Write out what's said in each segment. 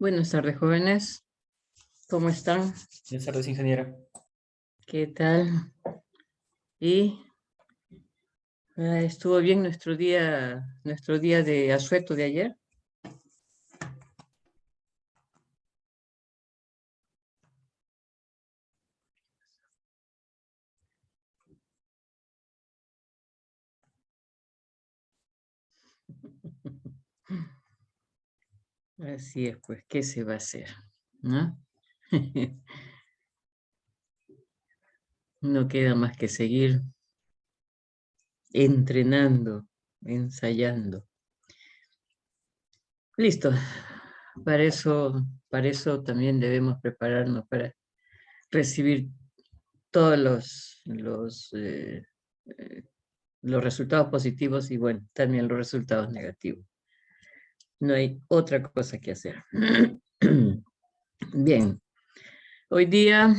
Buenas tardes, jóvenes. ¿Cómo están? Buenas tardes, ingeniera. ¿Qué tal? ¿Y estuvo bien nuestro día de asueto de ayer? Así es, pues, ¿qué se va a hacer? ¿No? No queda más que seguir entrenando, ensayando. Listo. Para eso también debemos prepararnos para recibir todos los resultados positivos y, bueno, también los resultados negativos. No hay otra cosa que hacer. Bien, hoy día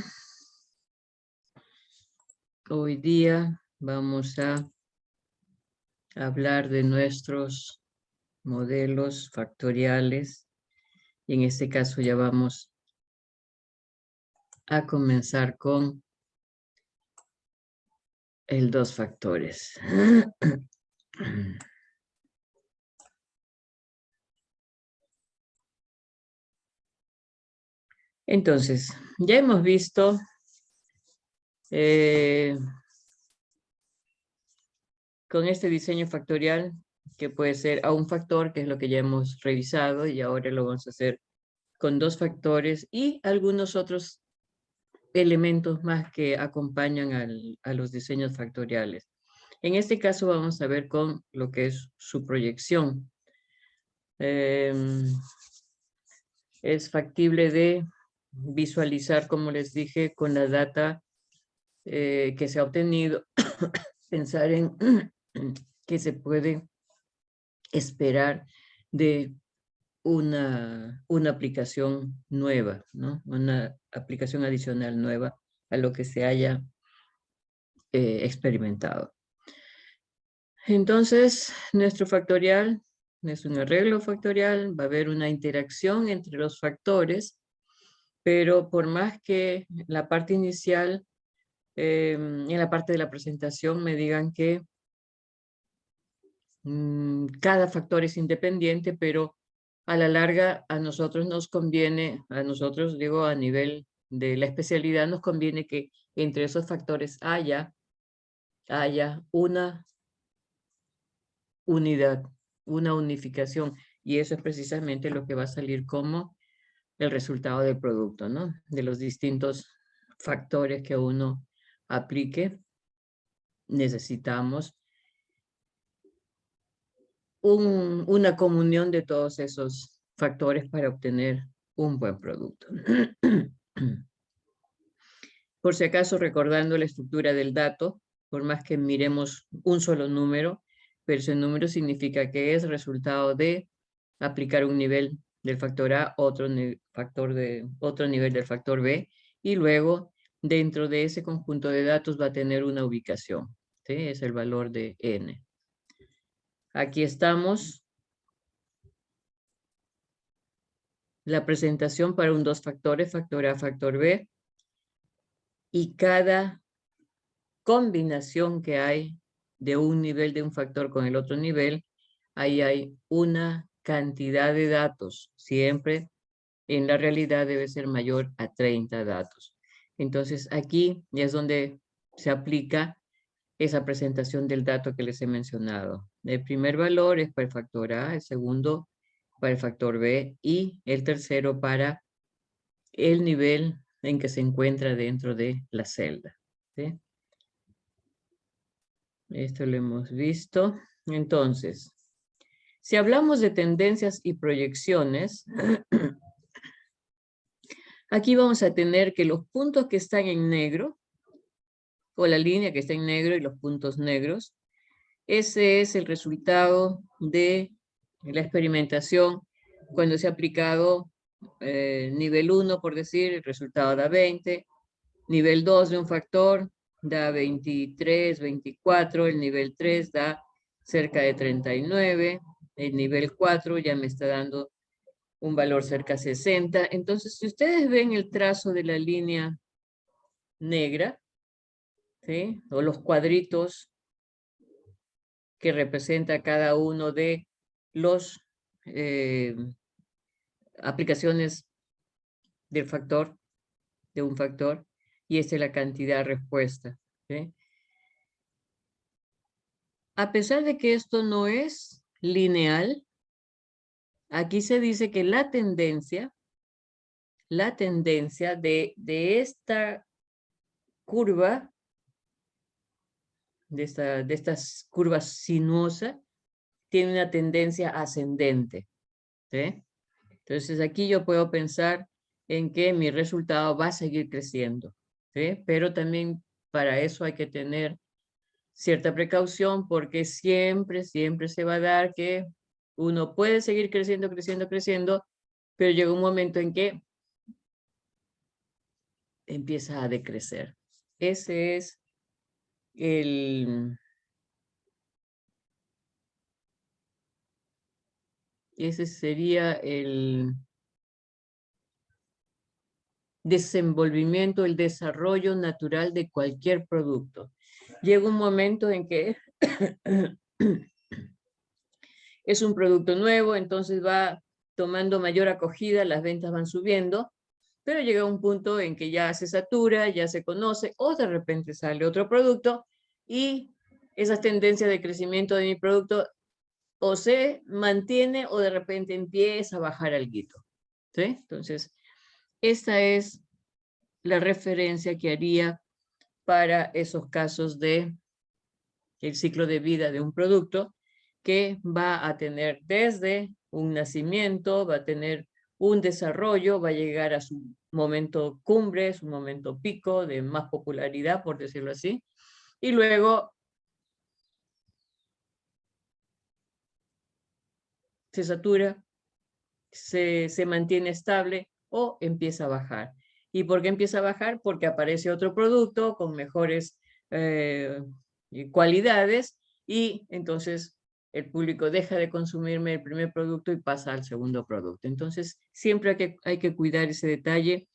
vamos a hablar de nuestros modelos factoriales. Y en este caso ya vamos a comenzar con el 2 factores. Entonces, ya hemos visto con este diseño factorial que puede ser a un factor, que es lo que ya hemos revisado, y ahora lo vamos a hacer con 2 factores y algunos otros elementos más que acompañan a los diseños factoriales. En este caso vamos a ver con lo que es su proyección. Es factible de visualizar, como les dije, con la data que se ha obtenido, pensar en que se puede esperar de una aplicación nueva, ¿no? Una aplicación adicional nueva a lo que se haya experimentado. Entonces, nuestro factorial es un arreglo factorial, va a haber una interacción entre los factores, pero por más que la parte inicial, en la parte de la presentación me digan que cada factor es independiente, pero a la larga a nosotros nos conviene, a nosotros digo a nivel de la especialidad, nos conviene que entre esos factores haya una unidad, una unificación, y eso es precisamente lo que va a salir como el resultado del producto, ¿no? De los distintos factores que uno aplique, necesitamos una comunión de todos esos factores para obtener un buen producto. Por si acaso, recordando la estructura del dato, por más que miremos un solo número, pero ese número significa que es resultado de aplicar un nivel del factor A, otro nivel del factor B, y luego dentro de ese conjunto de datos va a tener una ubicación, ¿sí? Es el valor de n. Aquí estamos. La presentación para un 2 factores, factor A, factor B, y cada combinación que hay de un nivel de un factor con el otro nivel, ahí hay una cantidad de datos. Siempre en la realidad debe ser mayor a 30 datos. Entonces aquí es donde se aplica esa presentación del dato que les he mencionado. El primer valor es para el factor A, el segundo para el factor B y el tercero para el nivel en que se encuentra dentro de la celda, ¿sí? Esto lo hemos visto. Entonces, si hablamos de tendencias y proyecciones, aquí vamos a tener que los puntos que están en negro, o la línea que está en negro y los puntos negros, ese es el resultado de la experimentación cuando se ha aplicado nivel 1, por decir, el resultado da 20, nivel 2 de un factor da 23, 24, el nivel 3 da cerca de 39, el nivel 4 ya me está dando un valor cerca a 60. Entonces, si ustedes ven el trazo de la línea negra, ¿sí? O los cuadritos que representa cada uno de los aplicaciones del factor, de un factor, y esta es la cantidad de respuesta, ¿sí? A pesar de que esto no es lineal, aquí se dice que la tendencia de esta curva, de estas curvas sinuosas, tiene una tendencia ascendente, ¿sí? Entonces aquí yo puedo pensar en que mi resultado va a seguir creciendo, ¿sí? Pero también para eso hay que tener cierta precaución porque siempre se va a dar que uno puede seguir creciendo, pero llega un momento en que empieza a decrecer. Ese es ese sería el desenvolvimiento, el desarrollo natural de cualquier producto. Llega un momento en que es un producto nuevo, entonces va tomando mayor acogida, las ventas van subiendo, pero llega un punto en que ya se satura, ya se conoce, o de repente sale otro producto y esas tendencias de crecimiento de mi producto o se mantiene o de repente empieza a bajar alguito, ¿sí? Entonces, esta es la referencia que haría para esos casos de el ciclo de vida de un producto que va a tener desde un nacimiento, va a tener un desarrollo, va a llegar a su momento cumbre, su momento pico de más popularidad, por decirlo así, y luego se satura, se mantiene estable o empieza a bajar. ¿Y por qué empieza a bajar? Porque aparece otro producto con mejores cualidades y entonces el público deja de consumirme el primer producto y pasa al segundo producto. Entonces, siempre hay que cuidar ese detalle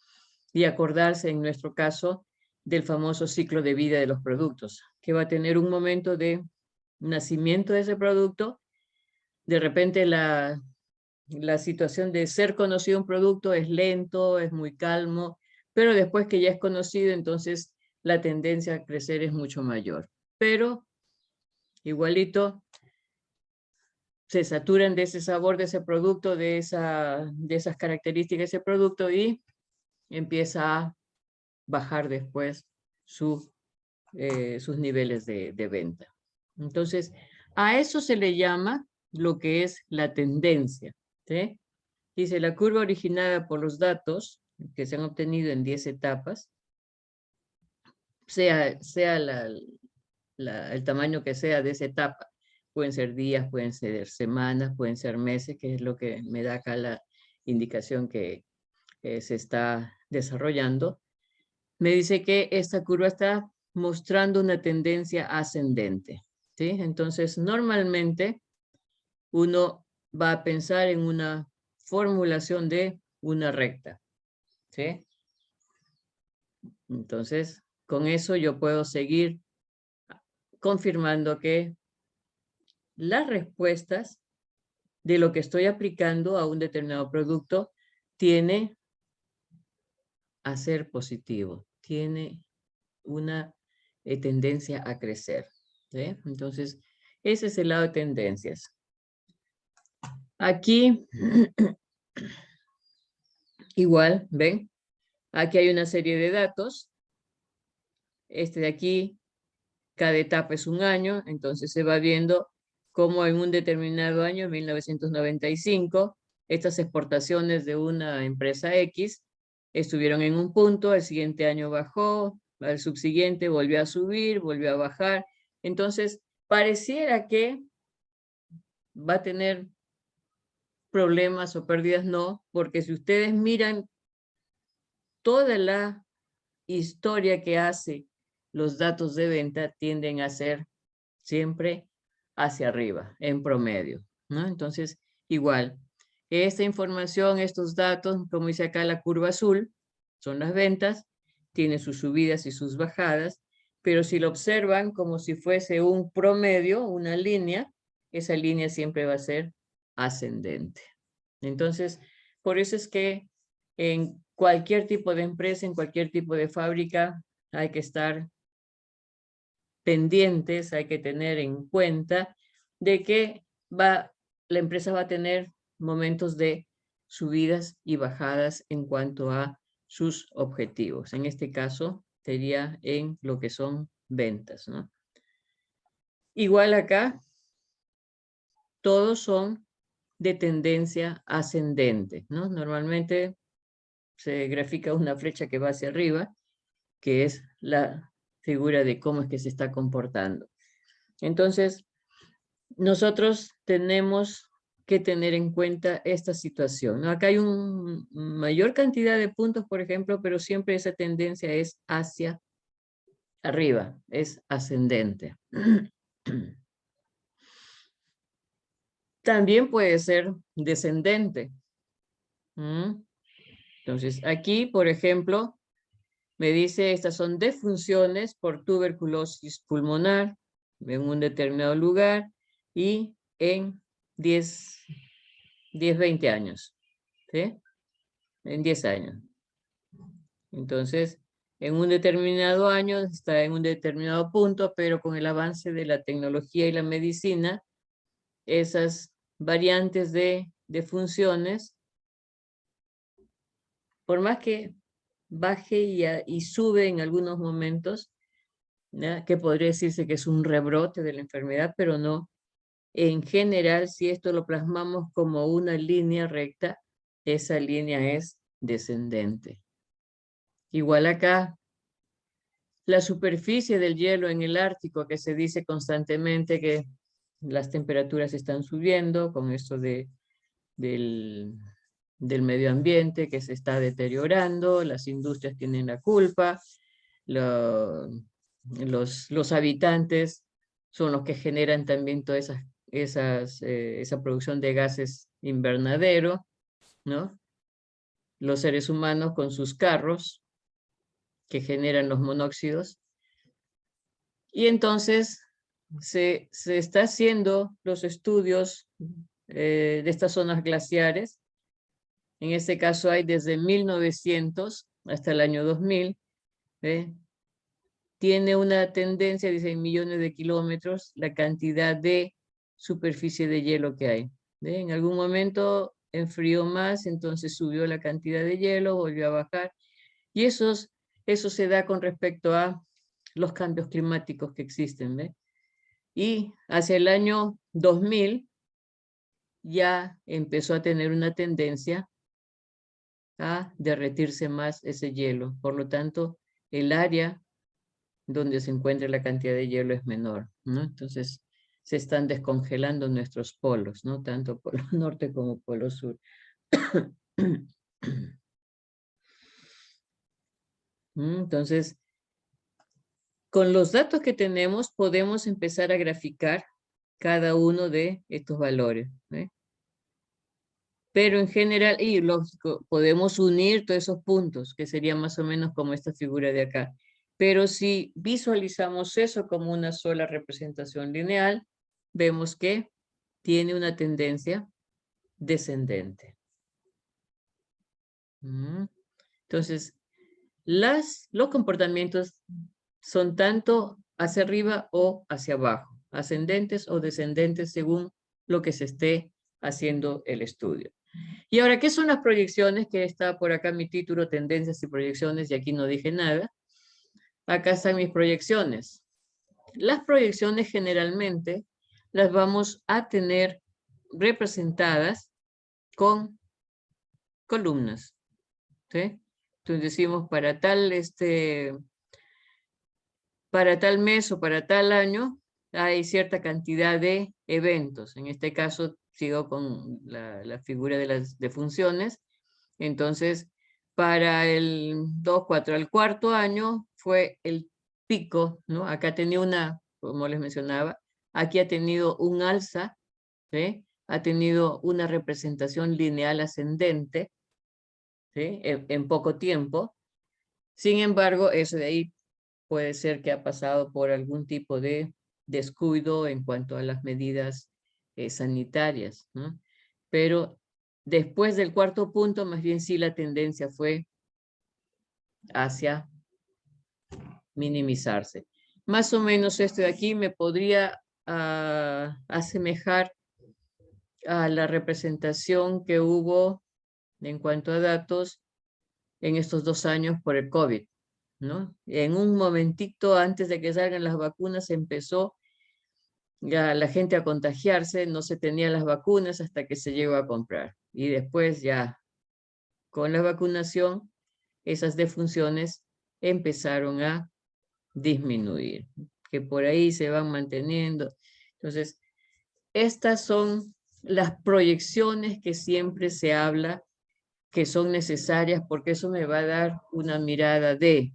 y acordarse, en nuestro caso, del famoso ciclo de vida de los productos, que va a tener un momento de nacimiento de ese producto. De repente la situación de ser conocido un producto es lento, es muy calmo, pero después que ya es conocido, entonces la tendencia a crecer es mucho mayor. Pero igualito se saturan de ese sabor de ese producto, de esas características de ese producto y empieza a bajar después sus niveles de venta. Entonces, a eso se le llama lo que es la tendencia, ¿sí? Dice, la curva originada por los datos que se han obtenido en 10 etapas, sea el tamaño que sea de esa etapa, pueden ser días, pueden ser semanas, pueden ser meses, que es lo que me da acá la indicación que se está desarrollando, me dice que esta curva está mostrando una tendencia ascendente, ¿sí? Entonces, normalmente uno va a pensar en una formulación de una recta, ¿sí? Entonces, con eso yo puedo seguir confirmando que las respuestas de lo que estoy aplicando a un determinado producto tiene a ser positivo, tiene una tendencia a crecer, ¿sí? Entonces, ese es el lado de tendencias. Aquí, igual, ¿ven? Aquí hay una serie de datos. Este de aquí, cada etapa es un año, entonces se va viendo cómo en un determinado año, 1995, estas exportaciones de una empresa X estuvieron en un punto, el siguiente año bajó, al subsiguiente volvió a subir, volvió a bajar. Entonces, pareciera que va a tener problemas o pérdidas, no, porque si ustedes miran toda la historia que hace los datos de venta, tienden a ser siempre hacia arriba, en promedio, ¿no? Entonces, igual, Esta información, estos datos, como dice acá la curva azul, son las ventas, tiene sus subidas y sus bajadas, pero si lo observan como si fuese un promedio, una línea, esa línea siempre va a ser ascendente. Entonces, por eso es que en cualquier tipo de empresa, en cualquier tipo de fábrica, hay que estar pendientes, hay que tener en cuenta de que la empresa va a tener momentos de subidas y bajadas en cuanto a sus objetivos. En este caso, sería en lo que son ventas, ¿no? Igual acá, todos son de tendencia ascendente, ¿no? Normalmente se grafica una flecha que va hacia arriba, que es la figura de cómo es que se está comportando. Entonces, nosotros tenemos que tener en cuenta esta situación, ¿no? Acá hay una mayor cantidad de puntos, por ejemplo, pero siempre esa tendencia es hacia arriba, es ascendente. También puede ser descendente. Entonces, aquí, por ejemplo, me dice, estas son defunciones por tuberculosis pulmonar en un determinado lugar y en 20 años, ¿sí? En 10 años. Entonces, en un determinado año está en un determinado punto, pero con el avance de la tecnología y la medicina, esas variantes de funciones, por más que baje y sube en algunos momentos, ¿ya? Que podría decirse que es un rebrote de la enfermedad, pero no. En general, si esto lo plasmamos como una línea recta, esa línea es descendente. Igual acá, la superficie del hielo en el Ártico, que se dice constantemente que las temperaturas están subiendo con esto del medio ambiente que se está deteriorando, las industrias tienen la culpa, los habitantes son los que generan también toda esa producción de gases invernadero, ¿no? Los seres humanos con sus carros que generan los monóxidos. Y entonces se está haciendo los estudios de estas zonas glaciares. En este caso hay desde 1900 hasta el año 2000. Tiene una tendencia, dice, millones de kilómetros, la cantidad de superficie de hielo que hay. En algún momento enfrió más, entonces subió la cantidad de hielo, volvió a bajar. Y eso se da con respecto a los cambios climáticos que existen. ¿Ve? Y hacia el año 2000 ya empezó a tener una tendencia a derretirse más ese hielo. Por lo tanto, el área donde se encuentra la cantidad de hielo es menor, ¿no? Entonces, se están descongelando nuestros polos, ¿no? Tanto polo norte como polo sur. Entonces, con los datos que tenemos, podemos empezar a graficar cada uno de estos valores, ¿eh? Pero en general, y lógico, podemos unir todos esos puntos, que sería más o menos como esta figura de acá. Pero si visualizamos eso como una sola representación lineal, vemos que tiene una tendencia descendente. Entonces, los comportamientos son tanto hacia arriba o hacia abajo, ascendentes o descendentes según lo que se esté haciendo el estudio. Y ahora, ¿qué son las proyecciones? Que está por acá mi título, Tendencias y Proyecciones, y aquí no dije nada. Acá están mis proyecciones. Las proyecciones generalmente las vamos a tener representadas con columnas, ¿sí? Entonces decimos para tal mes o para tal año hay cierta cantidad de eventos. En este caso sigo con la figura de las funciones. Entonces, para el 2, 4, al cuarto año fue el pico, ¿no? Acá tenía como les mencionaba, aquí ha tenido un alza, ¿sí? ha tenido una representación lineal ascendente, ¿sí? En poco tiempo. Sin embargo, eso de ahí puede ser que ha pasado por algún tipo de descuido en cuanto a las medidas sanitarias, ¿no? Pero después del cuarto punto, más bien sí la tendencia fue hacia minimizarse. Más o menos esto de aquí me podría asemejar a la representación que hubo en cuanto a datos en estos 2 años por el COVID, ¿no? En un momentito antes de que salgan las vacunas empezó ya la gente a contagiarse, no se tenían las vacunas hasta que se llegó a comprar. Y después ya con la vacunación, esas defunciones empezaron a disminuir, que por ahí se van manteniendo. Entonces, estas son las proyecciones que siempre se habla que son necesarias porque eso me va a dar una mirada de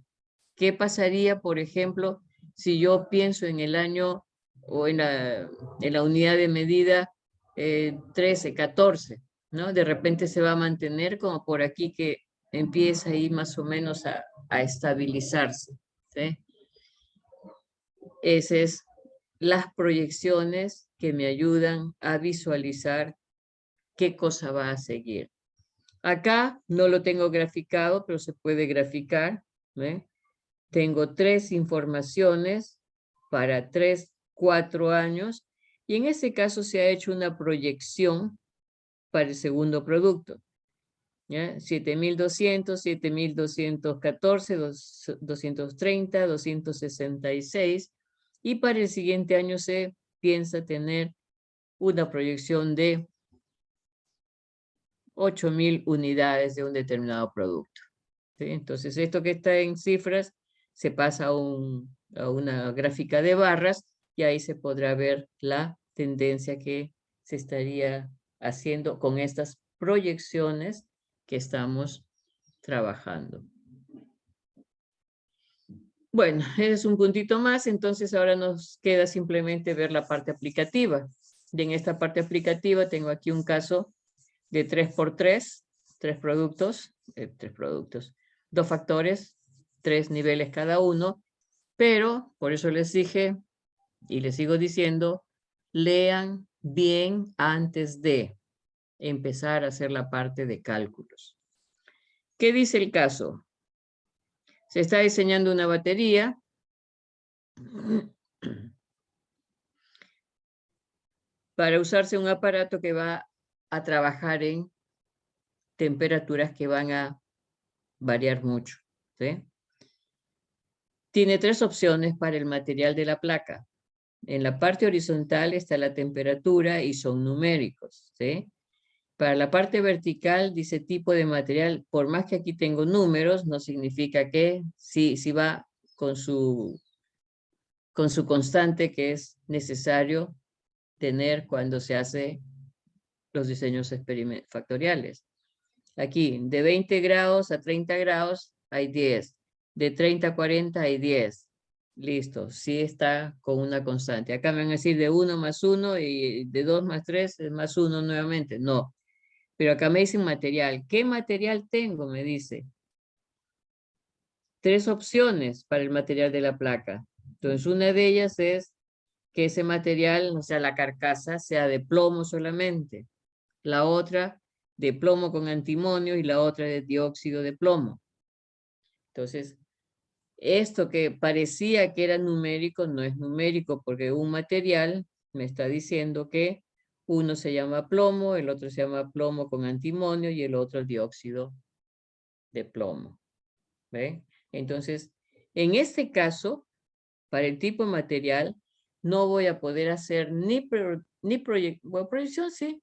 qué pasaría, por ejemplo, si yo pienso en el año o en la unidad de medida 13, 14, ¿no? De repente se va a mantener como por aquí que empieza ahí más o menos a estabilizarse, ¿sí? Esas es las proyecciones que me ayudan a visualizar qué cosa va a seguir. Acá no lo tengo graficado, pero se puede graficar, ¿ve? Tengo 3 informaciones para 3, 4 años y en ese caso se ha hecho una proyección para el segundo producto. ¿Ya? 7.200, 7.214, 230, 266 y para el siguiente año se piensa tener una proyección de 8.000 unidades de un determinado producto. ¿Sí? Entonces, esto que está en cifras se pasa a una gráfica de barras y ahí se podrá ver la tendencia que se estaría haciendo con estas proyecciones que estamos trabajando. Bueno, ese es un puntito más, entonces ahora nos queda simplemente ver la parte aplicativa. Y en esta parte aplicativa tengo aquí un caso de 3x3, 3 productos, 2 factores, 3 niveles cada uno, pero por eso les dije y les sigo diciendo, lean bien antes de empezar a hacer la parte de cálculos. ¿Qué dice el caso? Se está diseñando una batería para usarse un aparato que va a trabajar en temperaturas que van a variar mucho, ¿sí? Tiene 3 opciones para el material de la placa. En la parte horizontal está la temperatura y son numéricos, ¿sí? Para la parte vertical dice tipo de material. Por más que aquí tengo números, no significa que si va con su constante que es necesario tener cuando se hace los diseños factoriales. Aquí, de 20 grados a 30 grados hay 10. De 30 a 40 hay 10. Listo, sí está con una constante. Acá me van a decir de 1 más 1 y de 2 más 3 es más 1 nuevamente. No, pero acá me dice material. ¿Qué material tengo? Me dice. 3 opciones para el material de la placa. Entonces, una de ellas es que ese material, o sea, la carcasa, sea de plomo solamente. La otra, de plomo con antimonio y la otra de dióxido de plomo. Entonces, esto que parecía que era numérico, no es numérico porque un material me está diciendo que uno se llama plomo, el otro se llama plomo con antimonio y el otro dióxido de plomo. ¿Ve? Entonces, en este caso, para el tipo de material, no voy a poder hacer ni proyección, sí,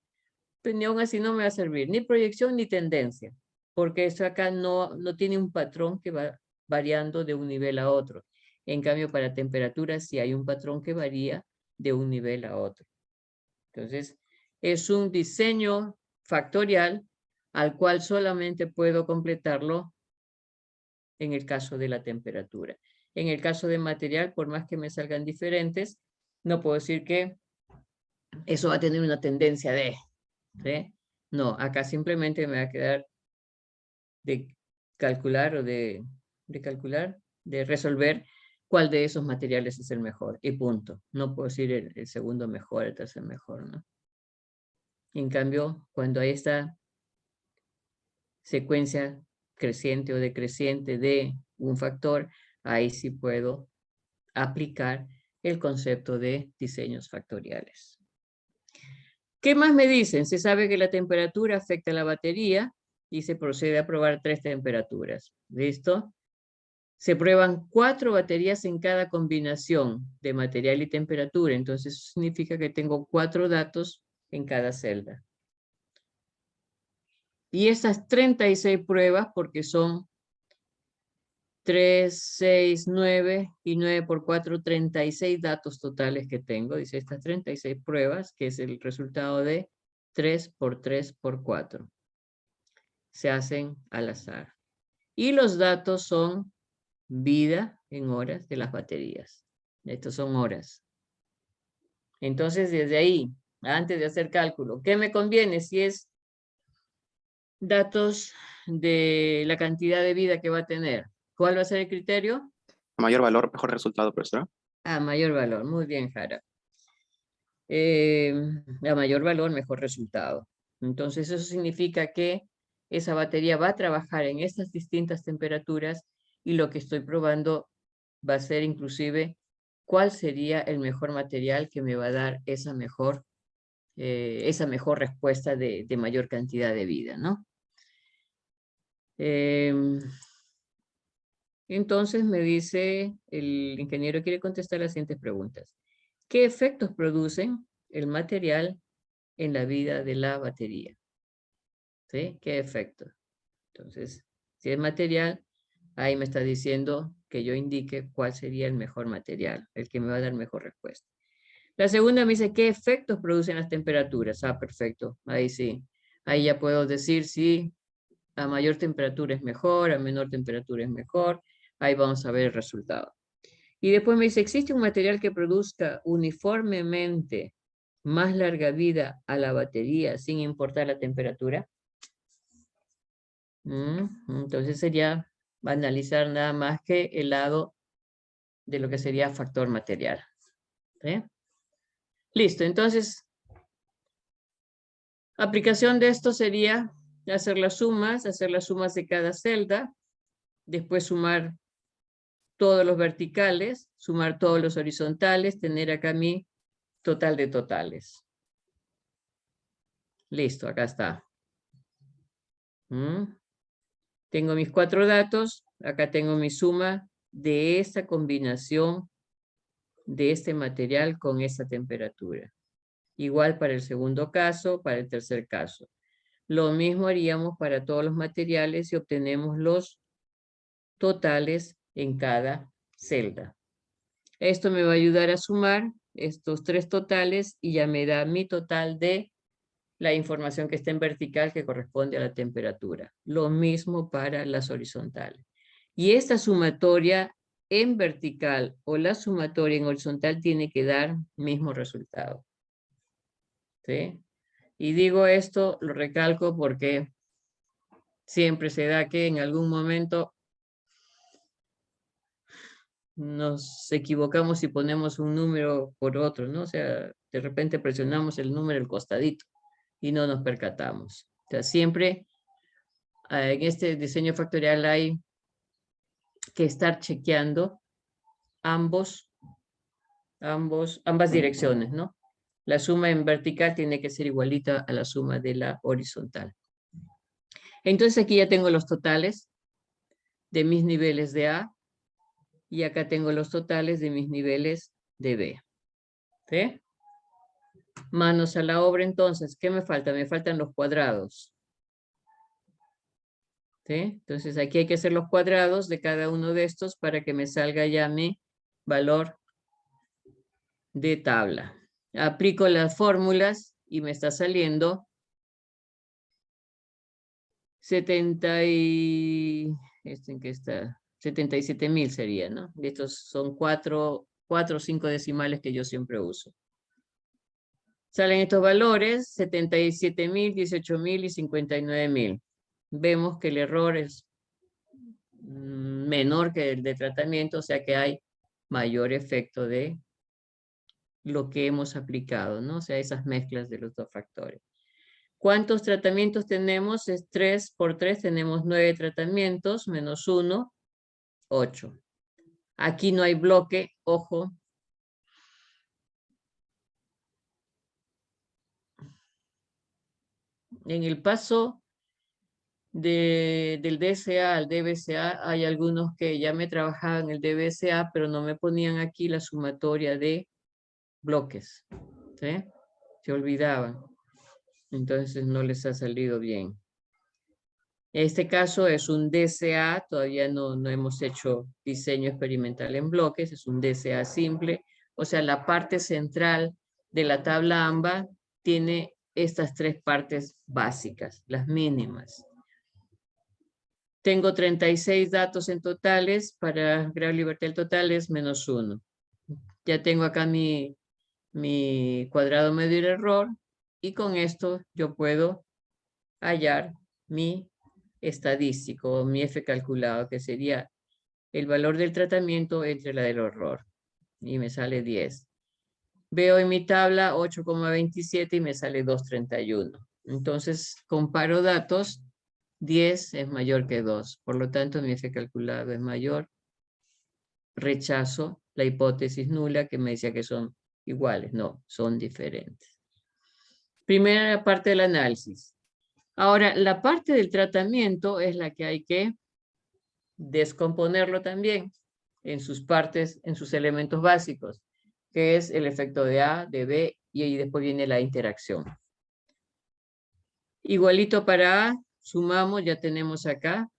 pero ni aún así no me va a servir, ni proyección ni tendencia, porque esto acá no tiene un patrón que va variando de un nivel a otro. En cambio, para temperatura sí hay un patrón que varía de un nivel a otro. Entonces, es un diseño factorial al cual solamente puedo completarlo en el caso de la temperatura. En el caso de material, por más que me salgan diferentes, no puedo decir que eso va a tener una tendencia de, ¿sí? No, acá simplemente me va a quedar de calcular o de resolver cuál de esos materiales es el mejor y punto. No puedo decir el segundo mejor, el tercer mejor, ¿no? En cambio, cuando hay esta secuencia creciente o decreciente de un factor, ahí sí puedo aplicar el concepto de diseños factoriales. ¿Qué más me dicen? Se sabe que la temperatura afecta a la batería y se procede a probar 3 temperaturas. ¿Listo? Se prueban 4 baterías en cada combinación de material y temperatura. Entonces, eso significa que tengo 4 datos en cada celda. Y esas 36 pruebas, porque son 3, 6, 9 y 9 por 4, 36 datos totales que tengo. Dice estas 36 pruebas, que es el resultado de 3 por 3 por 4. Se hacen al azar. Y los datos son vida en horas de las baterías. Estos son horas. Entonces, desde ahí, antes de hacer cálculo, ¿qué me conviene? Si es datos de la cantidad de vida que va a tener. ¿Cuál va a ser el criterio? A mayor valor, mejor resultado, profesora. A mayor valor. Muy bien, Jara. A mayor valor, mejor resultado. Entonces, eso significa que esa batería va a trabajar en estas distintas temperaturas y lo que estoy probando va a ser inclusive cuál sería el mejor material que me va a dar esa mejor respuesta de mayor cantidad de vida, ¿no? Entonces me dice, el ingeniero quiere contestar las siguientes preguntas. ¿Qué efectos producen el material en la vida de la batería? ¿Sí? ¿Qué efectos? Entonces, si es material, ahí me está diciendo que yo indique cuál sería el mejor material, el que me va a dar mejor respuesta. La segunda me dice, ¿qué efectos producen las temperaturas? Ah, perfecto, ahí sí. Ahí ya puedo decir si a mayor temperatura es mejor, a menor temperatura es mejor. Ahí vamos a ver el resultado. Y después me dice, ¿existe un material que produzca uniformemente más larga vida a la batería sin importar la temperatura? Entonces sería analizar nada más que el lado de lo que sería factor material. ¿Sí? Listo, entonces, aplicación de esto sería hacer las sumas de cada celda, después sumar todos los verticales, sumar todos los horizontales, tener acá mi total de totales. Listo, acá está. Tengo mis 4 datos, acá tengo mi suma de esta combinación de este material con esta temperatura. Igual para el segundo caso, para el tercer caso. Lo mismo haríamos para todos los materiales y obtenemos los totales en cada celda. Esto me va a ayudar a sumar estos 3 totales y ya me da mi total de la información que está en vertical que corresponde a la temperatura. Lo mismo para las horizontales. Y esta sumatoria en vertical o la sumatoria en horizontal tiene que dar mismo resultado. ¿Sí? Y digo esto, lo recalco porque siempre se da que en algún momento nos equivocamos y ponemos un número por otro, ¿no? O sea, de repente presionamos el número al costadito y no nos percatamos. O sea, siempre en este diseño factorial hay que estar chequeando ambas direcciones, ¿no? La suma en vertical tiene que ser igualita a la suma de la horizontal. Entonces aquí ya tengo los totales de mis niveles de A y acá tengo los totales de mis niveles de B. ¿Sí? Manos a la obra entonces. ¿Qué me falta? Me faltan los cuadrados. ¿Sí? Entonces aquí hay que hacer los cuadrados de cada uno de estos para que me salga ya mi valor de tabla. Aplico las fórmulas y me está saliendo 77,000 sería, ¿no? Estos son 4 o 5 decimales que yo siempre uso. Salen estos valores, 77.000, 18.000 y 59.000. Vemos que el error es menor que el de tratamiento, o sea que hay mayor efecto de lo que hemos aplicado, ¿no? O sea, esas mezclas de los dos factores. ¿Cuántos tratamientos tenemos? Es 3 por 3, tenemos 9 tratamientos, menos 1, 8. Aquí no hay bloque, ojo. En el paso del DSA al DBCA hay algunos que ya me trabajaban el DBCA, pero no me ponían aquí la sumatoria de bloques. ¿Sí? Se olvidaban. Entonces no les ha salido bien. Este caso es un DCA, todavía no hemos hecho diseño experimental en bloques, es un DCA simple. O sea, la parte central de la tabla AMBA tiene estas tres partes básicas, las mínimas. Tengo 36 datos en totales, para grado de libertad total es menos 1. Ya tengo acá mi cuadrado medir error y con esto yo puedo hallar mi estadístico o mi F calculado, que sería el valor del tratamiento entre la del error. Y me sale 10. Veo en mi tabla 8,27 y me sale 2,31. Entonces, comparo datos, 10 es mayor que 2. Por lo tanto, mi F calculado es mayor. Rechazo la hipótesis nula que me decía que son iguales. No, son diferentes. Primera parte del análisis. Ahora, la parte del tratamiento es la que hay que descomponerlo también en sus partes, en sus elementos básicos, que es el efecto de A, de B, y ahí después viene la interacción. Igualito para A, sumamos, ya tenemos acá,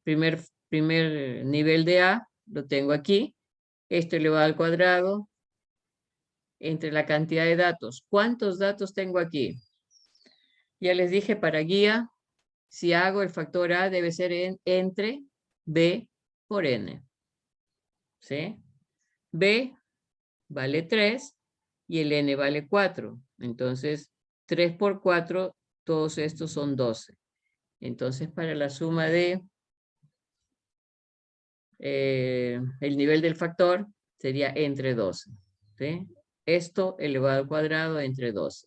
primer nivel de A, lo tengo aquí, esto elevado al cuadrado, entre la cantidad de datos. ¿Cuántos datos tengo aquí? Ya les dije, para guía, si hago el factor A debe ser entre B por N. ¿Sí? B vale 3 y el N vale 4. Entonces, 3 por 4, todos estos son 12. Entonces, para la suma de el nivel del factor sería entre 12. ¿Sí? Esto elevado al cuadrado entre 12.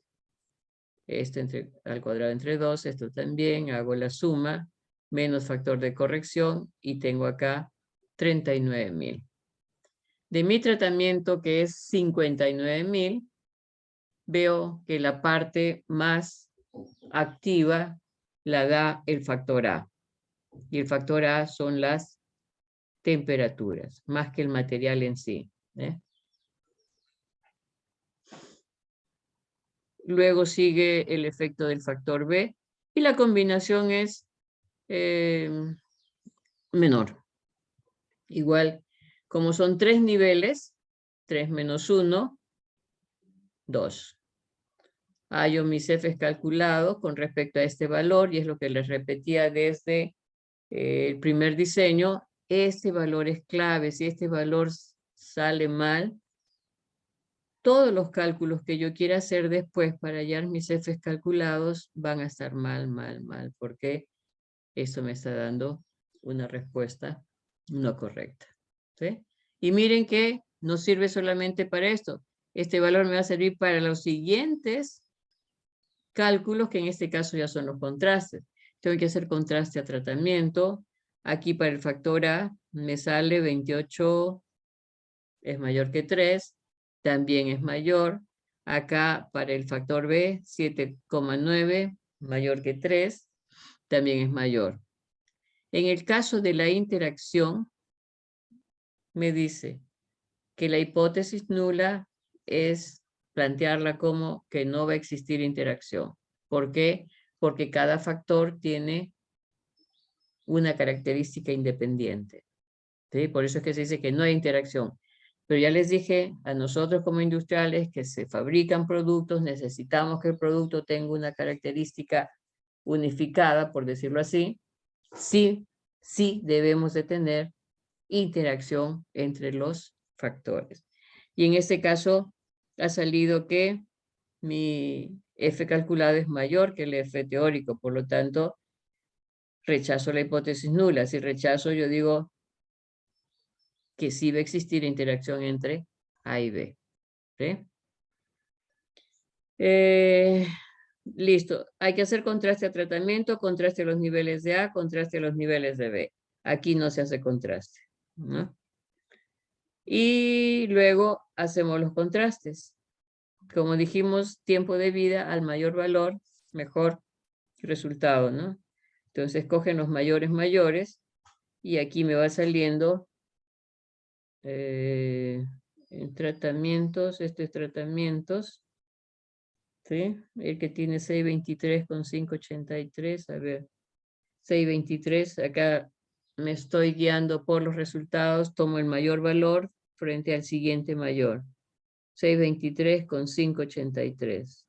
Esto al cuadrado entre 2, esto también, hago la suma, menos factor de corrección y tengo acá 39.000. De mi tratamiento, que es 59.000, veo que la parte más activa la da el factor A. Y el factor A son las temperaturas, más que el material en sí. Luego sigue el efecto del factor B y la combinación es menor. Igual, como son 3 niveles, 3 menos 1, 2. Hallo mis F's calculados con respecto a este valor y es lo que les repetía desde el primer diseño. Este valor es clave. Si este valor sale mal, todos los cálculos que yo quiera hacer después para hallar mis F's calculados van a estar mal, porque esto me está dando una respuesta no correcta. ¿Sí? Y miren que no sirve solamente para esto. Este valor me va a servir para los siguientes cálculos, que en este caso ya son los contrastes. Tengo que hacer contraste a tratamiento. Aquí para el factor A me sale 28 es mayor que 3, también es mayor. Acá para el factor B, 7,9 mayor que 3, también es mayor. En el caso de la interacción, me dice que la hipótesis nula es plantearla como que no va a existir interacción. ¿Por qué? Porque cada factor tiene una característica independiente. ¿Sí? Por eso es que se dice que no hay interacción. Pero ya les dije a nosotros como industriales que se fabrican productos, necesitamos que el producto tenga una característica unificada, por decirlo así. Sí debemos de tener interacción entre los factores. Y en este caso ha salido que mi F calculado es mayor que el F teórico, por lo tanto, rechazo la hipótesis nula. Si rechazo, yo digo que sí va a existir interacción entre A y B. ¿Sí? Listo. Hay que hacer contraste a tratamiento, contraste a los niveles de A, contraste a los niveles de B. Aquí no se hace contraste, ¿no? Y luego hacemos los contrastes. Como dijimos, tiempo de vida al mayor valor, mejor resultado, ¿no? Entonces cogen los mayores y aquí me va saliendo en tratamientos, este es tratamientos, ¿sí? El que tiene 623 con 583, a ver, 623, acá me estoy guiando por los resultados, tomo el mayor valor frente al siguiente mayor, 623 con 583.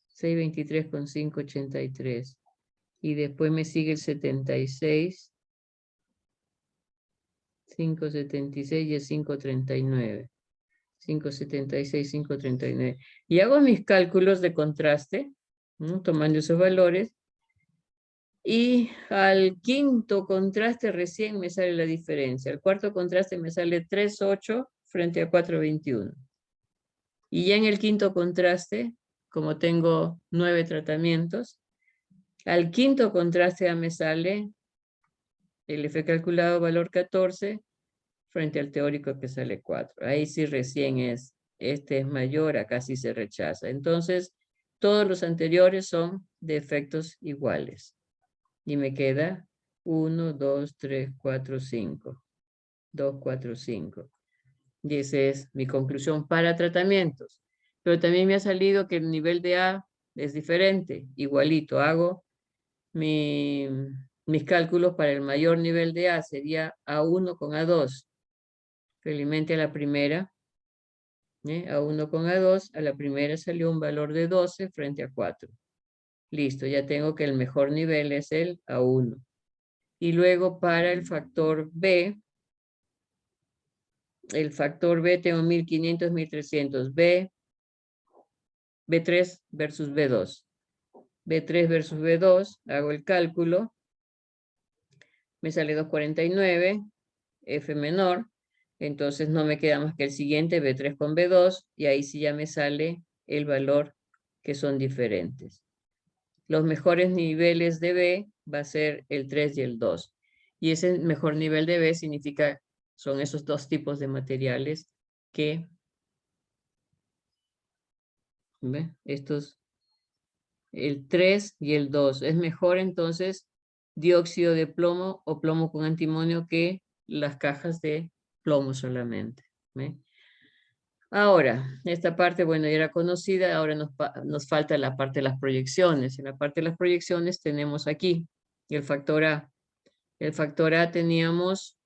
623 con 583. Y después me sigue el 76, 576 y el 539. 576, 539. Y hago mis cálculos de contraste, ¿no? Tomando esos valores. Y al quinto contraste recién me sale la diferencia. Al cuarto contraste me sale 3,8 frente a 4,21. Y ya en el quinto contraste, como tengo 9 tratamientos, al quinto contraste ya me sale el F calculado valor 14 frente al teórico que sale 4. Ahí sí recién es, este es mayor, acá sí se rechaza. Entonces, todos los anteriores son de efectos iguales. Y me queda 1, 2, 3, 4, 5. 2, 4, 5. Y esa es mi conclusión para tratamientos. Pero también me ha salido que el nivel de A es diferente. Igualito, hago mis cálculos para el mayor nivel de A. Sería A1 con A2. Felizmente a la primera, A1 con A2, a la primera salió un valor de 12 frente a 4. Listo, ya tengo que el mejor nivel es el A1. Y luego para el factor B tengo 1500, 1300. B3 versus B2. B3 versus B2, hago el cálculo. Me sale 249, F menor. Entonces no me queda más que el siguiente, B3 con B2, y ahí sí ya me sale el valor que son diferentes. Los mejores niveles de B va a ser el 3 y el 2. Y ese mejor nivel de B significa, son esos dos tipos de materiales que, ¿ve? Estos, el 3 y el 2. Es mejor entonces dióxido de plomo o plomo con antimonio que las cajas de plomo solamente. ¿Ve? Ahora, esta parte, bueno, ya era conocida, ahora nos falta la parte de las proyecciones. En la parte de las proyecciones tenemos aquí el factor A. El factor A teníamos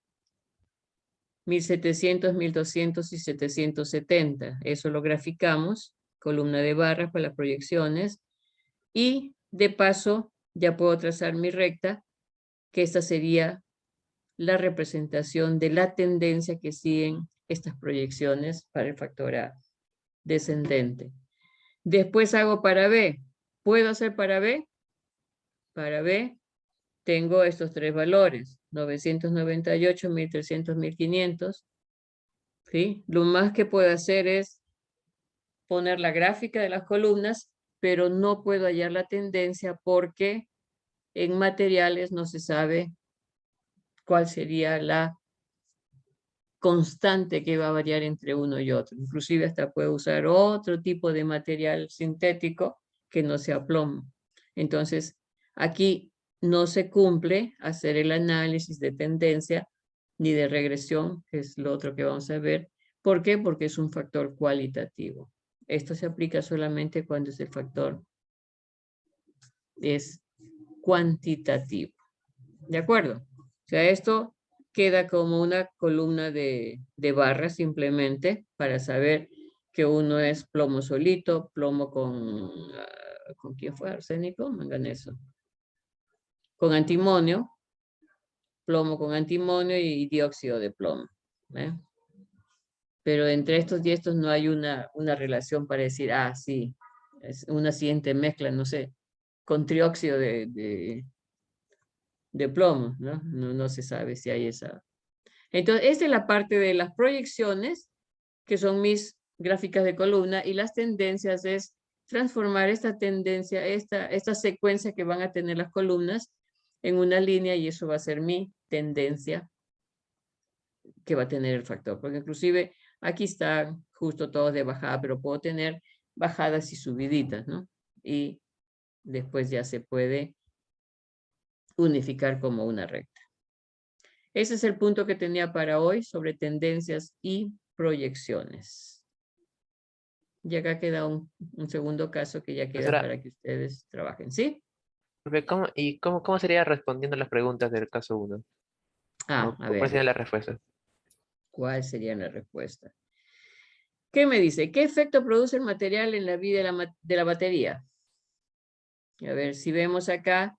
1700, 1200 y 770. Eso lo graficamos, columna de barras para las proyecciones. Y de paso, ya puedo trazar mi recta, que esta sería la representación de la tendencia que siguen estas proyecciones para el factor A descendente. Después hago para B. ¿Puedo hacer para B? Para B tengo estos tres valores, 998, 1300, 1500. ¿Sí? Lo más que puedo hacer es poner la gráfica de las columnas, pero no puedo hallar la tendencia porque en materiales no se sabe cuál sería la constante que va a variar entre uno y otro. Inclusive hasta puedo usar otro tipo de material sintético que no sea plomo. Entonces, aquí no se cumple hacer el análisis de tendencia ni de regresión, que es lo otro que vamos a ver. ¿Por qué? Porque es un factor cualitativo. Esto se aplica solamente cuando ese factor es cuantitativo. ¿De acuerdo? O sea, esto queda como una columna de barras simplemente para saber que uno es plomo solito, plomo ¿con quién fue? Arsénico, manganeso. Con antimonio, plomo con antimonio y dióxido de plomo. ¿Eh? Pero entre estos y estos no hay una relación para decir, ah, sí, es una siguiente mezcla, no sé, con trióxido de plomo, ¿no? No se sabe si hay esa. Entonces, esta es la parte de las proyecciones, que son mis gráficas de columna, y las tendencias es transformar esta tendencia, esta secuencia que van a tener las columnas en una línea, y eso va a ser mi tendencia que va a tener el factor. Porque inclusive aquí está justo todo de bajada, pero puedo tener bajadas y subiditas, ¿no? Y después ya se puede unificar como una recta. Ese es el punto que tenía para hoy sobre tendencias y proyecciones. Y acá queda un segundo caso que ya queda Profesora, para que ustedes trabajen, ¿sí? profe, ¿cómo sería respondiendo las preguntas del caso 1? Ah, a ¿Cuál ver, sería la respuesta? ¿cuál sería la respuesta? ¿Qué me dice? ¿Qué efecto produce el material en la vida de la batería? A ver, si vemos acá,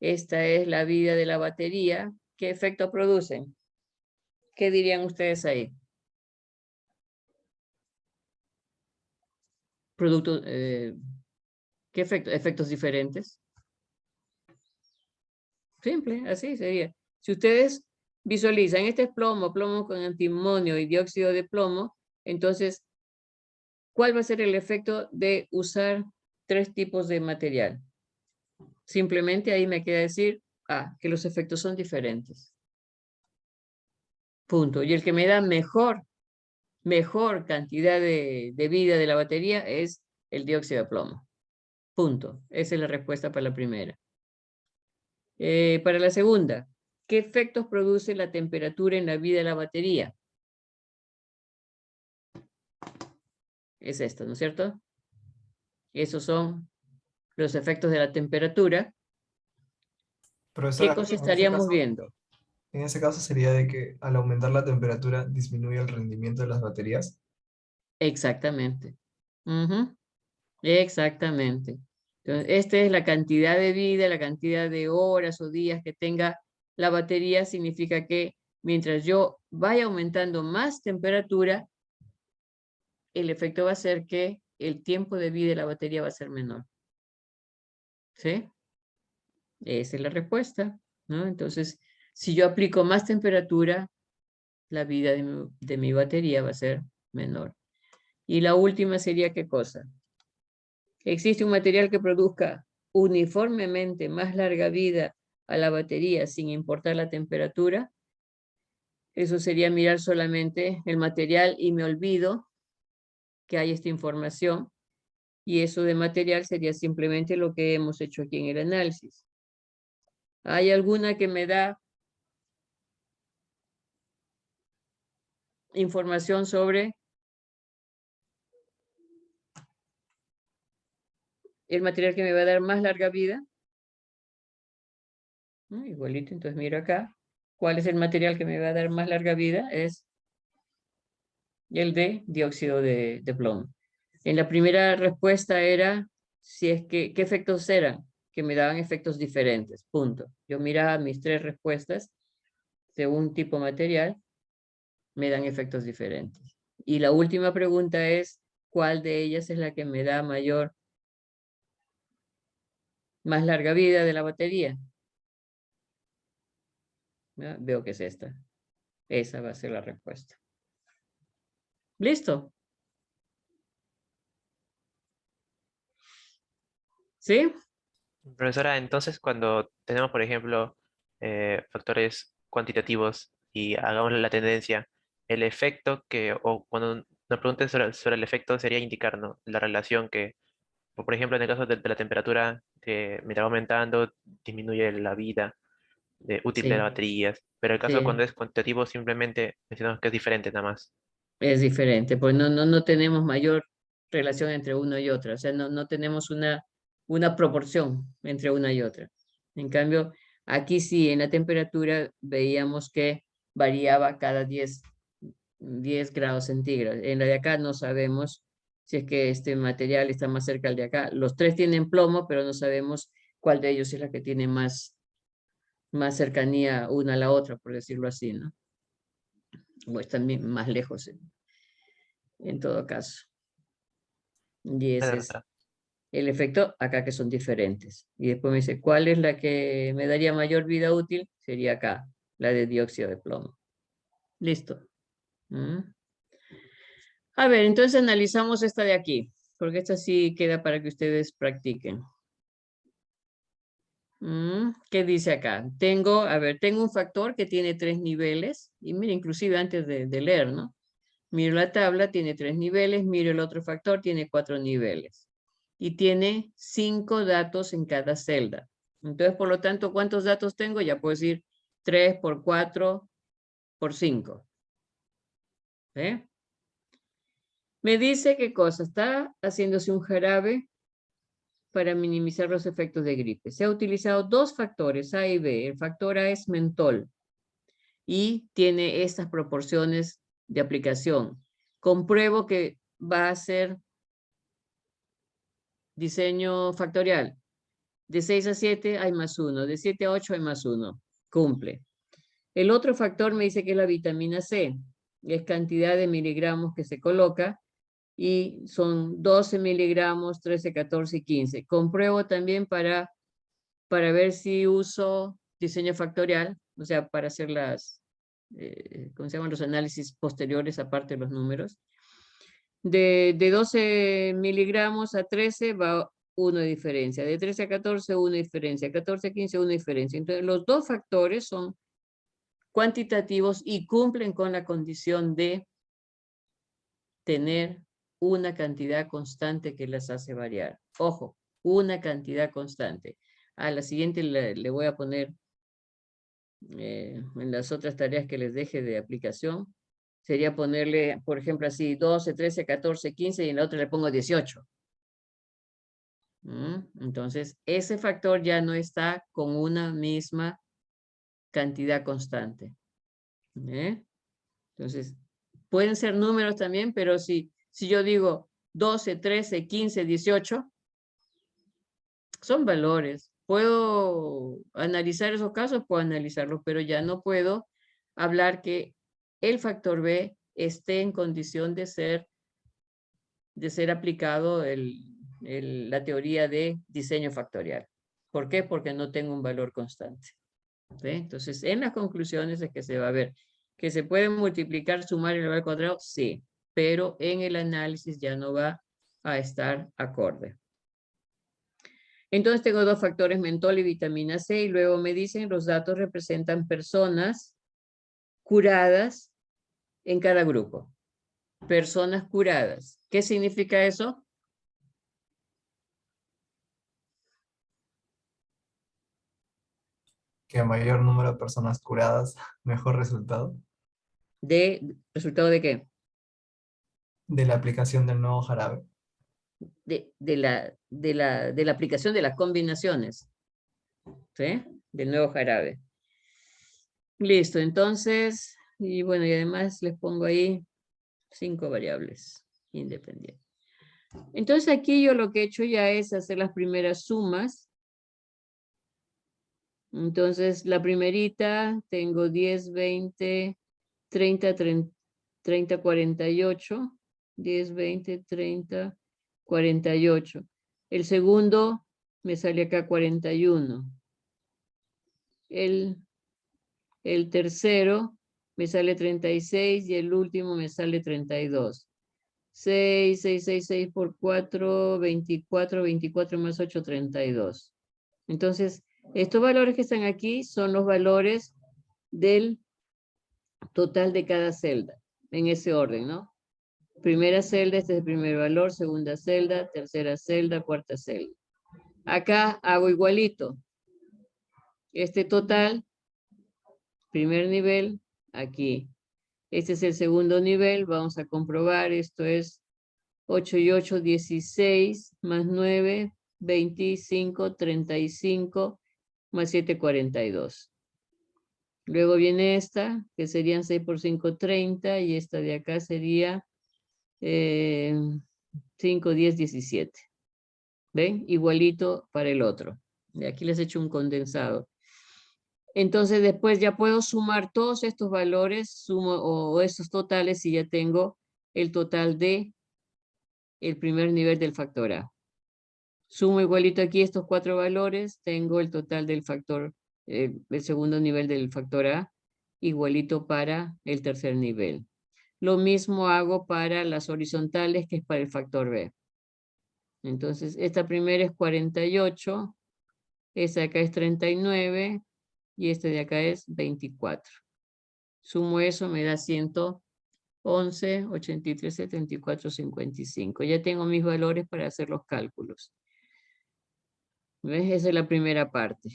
esta es la vida de la batería. ¿Qué efecto producen? ¿Qué dirían ustedes ahí? Producto, ¿qué efecto? Efectos diferentes. Simple, así sería. Si ustedes visualizan, este es plomo, plomo con antimonio y dióxido de plomo, entonces, ¿cuál va a ser el efecto de usar tres tipos de material? Simplemente ahí me queda decir, que los efectos son diferentes. Punto. Y el que me da mejor cantidad de vida de la batería es el dióxido de plomo. Punto. Esa es la respuesta para la primera. Para la segunda, ¿qué efectos produce la temperatura en la vida de la batería? Es esto, ¿no es cierto? Esos son los efectos de la temperatura. ¿Qué Profesora, cosa estaríamos viendo? en ese caso sería de que al aumentar la temperatura disminuye el rendimiento de las baterías. Exactamente. Ujú, exactamente. Entonces, esta es la cantidad de vida, la cantidad de horas o días que tenga la batería. Significa que mientras yo vaya aumentando más temperatura, el efecto va a ser que el tiempo de vida de la batería va a ser menor. ¿Sí? Esa es la respuesta, ¿no? Entonces, si yo aplico más temperatura, la vida de mi batería va a ser menor. Y la última sería, ¿qué cosa? ¿Existe un material que produzca uniformemente más larga vida a la batería sin importar la temperatura? Eso sería mirar solamente el material y me olvido que hay esta información. Y eso de material sería simplemente lo que hemos hecho aquí en el análisis. ¿Hay alguna que me da información sobre el material que me va a dar más larga vida? Igualito, entonces miro acá. ¿Cuál es el material que me va a dar más larga vida? Es el de dióxido de plomo. En la primera respuesta era, si es que, ¿qué efectos eran? Que me daban efectos diferentes, punto. Yo miraba mis tres respuestas de un tipo material, me dan efectos diferentes. Y la última pregunta es, ¿cuál de ellas es la que me da más larga vida de la batería? ¿No? Veo que es esta. Esa va a ser la respuesta. ¿Listo? ¿Sí? Profesora, entonces cuando tenemos, por ejemplo, factores cuantitativos y hagamos la tendencia, el efecto o cuando nos pregunten sobre el efecto sería indicar, ¿no? La relación que, por ejemplo, en el caso de la temperatura, mientras va aumentando, disminuye la vida útil de las Sí, baterías, pero el caso cuando sí. es cuantitativo simplemente mencionamos que es diferente nada más. Es diferente, pues no tenemos mayor relación entre uno y otro, o sea, no tenemos una proporción entre una y otra. En cambio, aquí sí, en la temperatura veíamos que variaba cada 10 grados centígrados. En la de acá no sabemos si es que este material está más cerca al de acá. Los tres tienen plomo, pero no sabemos cuál de ellos es la que tiene más cercanía una a la otra, por decirlo así, ¿no? O están más lejos. en todo caso. Y ese Claro, es claro. el efecto acá, que son diferentes. Y después me dice, ¿cuál es la que me daría mayor vida útil? Sería acá, la de dióxido de plomo. Listo. ¿Mm? A ver, entonces analizamos esta de aquí, porque esta sí queda para que ustedes practiquen. ¿Qué dice acá? Tengo un factor que tiene 3 niveles, y mira, inclusive antes de leer, ¿no? Miro la tabla, tiene 3 niveles, miro el otro factor, tiene 4 niveles. Y tiene 5 datos en cada celda. Entonces, por lo tanto, ¿cuántos datos tengo? Ya puedo decir 3 por 4 por 5. ¿Eh? Me dice qué cosa. Está haciéndose un jarabe para minimizar los efectos de gripe. Se ha utilizado 2 factores, A y B. El factor A es mentol y tiene estas proporciones de aplicación. Compruebo que va a ser diseño factorial. De 6 a 7 hay más 1, de 7 a 8 hay más 1. Cumple. El otro factor me dice que es la vitamina C. Es cantidad de miligramos que se coloca y son 12 miligramos, 13, 14 y 15. Compruebo también para ver si uso diseño factorial, o sea, para hacer ¿cómo se llaman? Los análisis posteriores aparte de los números. De 12 miligramos a 13 va 1 de diferencia. De 13 a 14, 1 de diferencia. 14 a 15, 1 de diferencia. Entonces, los dos factores son cuantitativos y cumplen con la condición de tener una cantidad constante que las hace variar. Ojo, una cantidad constante. A la siguiente le voy a poner en las otras tareas que les deje de aplicación. Sería ponerle, por ejemplo, así 12, 13, 14, 15 y en la otra le pongo 18. Entonces, ese factor ya no está con una misma cantidad constante. Entonces, pueden ser números también, pero si yo digo 12, 13, 15, 18, son valores. ¿Puedo analizar esos casos? Puedo analizarlos, pero ya no puedo hablar que el factor B esté en condición de ser aplicado la teoría de diseño factorial. ¿Por qué? Porque no tengo un valor constante. ¿Sí? Entonces, en las conclusiones es que se va a ver que se puede multiplicar, sumar y elevar al cuadrado, sí, pero en el análisis ya no va a estar acorde. Entonces tengo 2 factores, mentol y vitamina C, y luego me dicen los datos representan personas curadas en cada grupo. Personas curadas. ¿Qué significa eso? Que a mayor número de personas curadas, mejor resultado ¿De resultado de qué? de la aplicación del nuevo jarabe. De la aplicación de las combinaciones. ¿Sí? Del nuevo jarabe. Listo, entonces, y bueno, y además les pongo ahí 5 variables independientes. Entonces aquí yo lo que he hecho ya es hacer las primeras sumas. Entonces la primerita tengo 10, 20, 30, 30, 48. 10, 20, 30, 48. El segundo me sale acá 41. El tercero me sale 36 y el último me sale 32. 6, 6, 6, 6 por 4, 24, 24 más 8, 32. Entonces, estos valores que están aquí son los valores del total de cada celda, en ese orden, ¿no? Primera celda, este es el primer valor, segunda celda, tercera celda, cuarta celda. Acá hago igualito. Este total, primer nivel, aquí. Este es el segundo nivel, vamos a comprobar, esto es 8 y 8, 16, más 9, 25, 35, más 7, 42. Luego viene esta, que serían 6 por 5, 30, y esta de acá sería 5, 10, 17. ¿Ven? Igualito para el otro. Y aquí les he hecho un condensado. Entonces después ya puedo sumar todos estos valores, sumo o estos totales y ya tengo el total de el primer nivel del factor A. Sumo igualito aquí estos 4 valores, tengo el total del factor, el segundo nivel del factor A, igualito para el tercer nivel. Lo mismo hago para las horizontales, que es para el factor B. Entonces, esta primera es 48, esta de acá es 39, y este de acá es 24. Sumo eso, me da 111, 83, 74, 55. Ya tengo mis valores para hacer los cálculos. ¿Ves? Esa es la primera parte.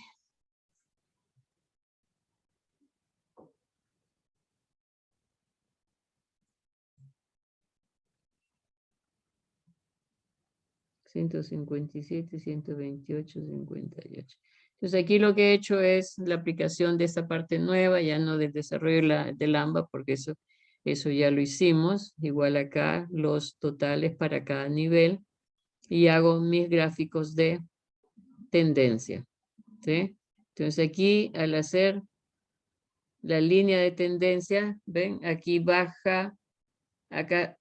$157, 128, 58. Entonces aquí lo que he hecho es la aplicación de esta parte nueva, ya no del desarrollo del AMBA, porque eso ya lo hicimos. Igual acá los totales para cada nivel. Y hago mis gráficos de tendencia. ¿Sí? Entonces aquí al hacer la línea de tendencia, ven, aquí baja, acá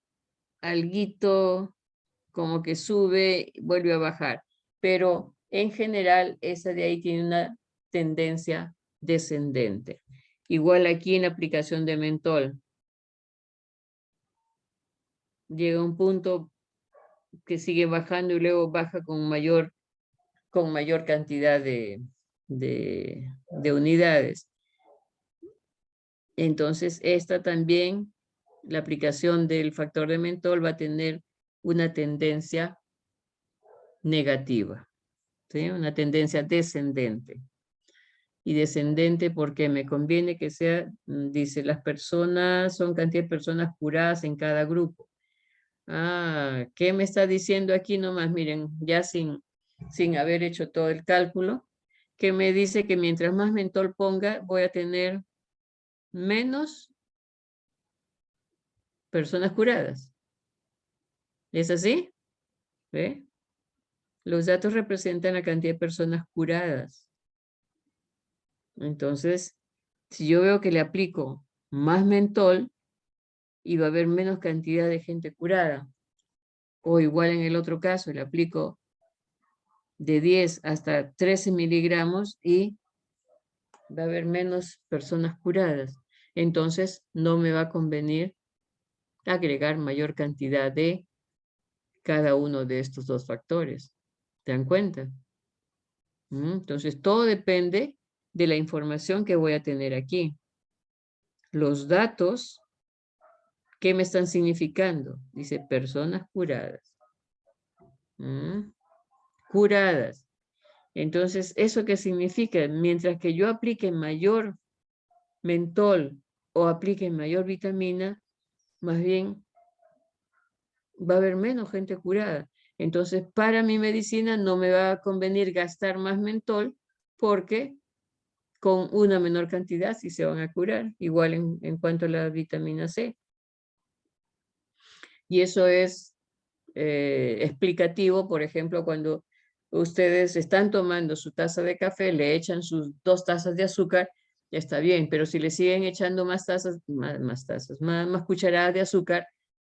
alguito como que sube, vuelve a bajar. Pero en general esa de ahí tiene una tendencia descendente. Igual aquí en la aplicación de mentol. Llega un punto que sigue bajando y luego baja con mayor cantidad de unidades. Entonces, esta también, la aplicación del factor de mentol va a tener una tendencia negativa, ¿sí? Una tendencia descendente. Y descendente porque me conviene que sea, dice, las personas, son cantidad de personas curadas en cada grupo. Ah, ¿qué me está diciendo aquí nomás? Miren, ya sin haber hecho todo el cálculo, que me dice que mientras más mentol ponga, voy a tener menos personas curadas. ¿Es así? ¿Ve? Los datos representan la cantidad de personas curadas. Entonces, si yo veo que le aplico más mentol, y va a haber menos cantidad de gente curada. O igual en el otro caso, le aplico de 10 hasta 13 miligramos y va a haber menos personas curadas. Entonces, no me va a convenir agregar mayor cantidad de cada uno de estos dos factores. ¿Se dan cuenta? Entonces, todo depende de la información que voy a tener aquí. Los datos, ¿qué me están significando? Dice personas curadas. Curadas. Entonces, ¿eso qué significa? Mientras que yo aplique mayor mentol o aplique mayor vitamina, más bien va a haber menos gente curada. Entonces, para mi medicina no me va a convenir gastar más mentol porque con una menor cantidad sí se van a curar, igual en cuanto a la vitamina C. Y eso es explicativo, por ejemplo, cuando ustedes están tomando su taza de café, le echan sus 2 tazas de azúcar, ya está bien, pero si le siguen echando más cucharadas de azúcar,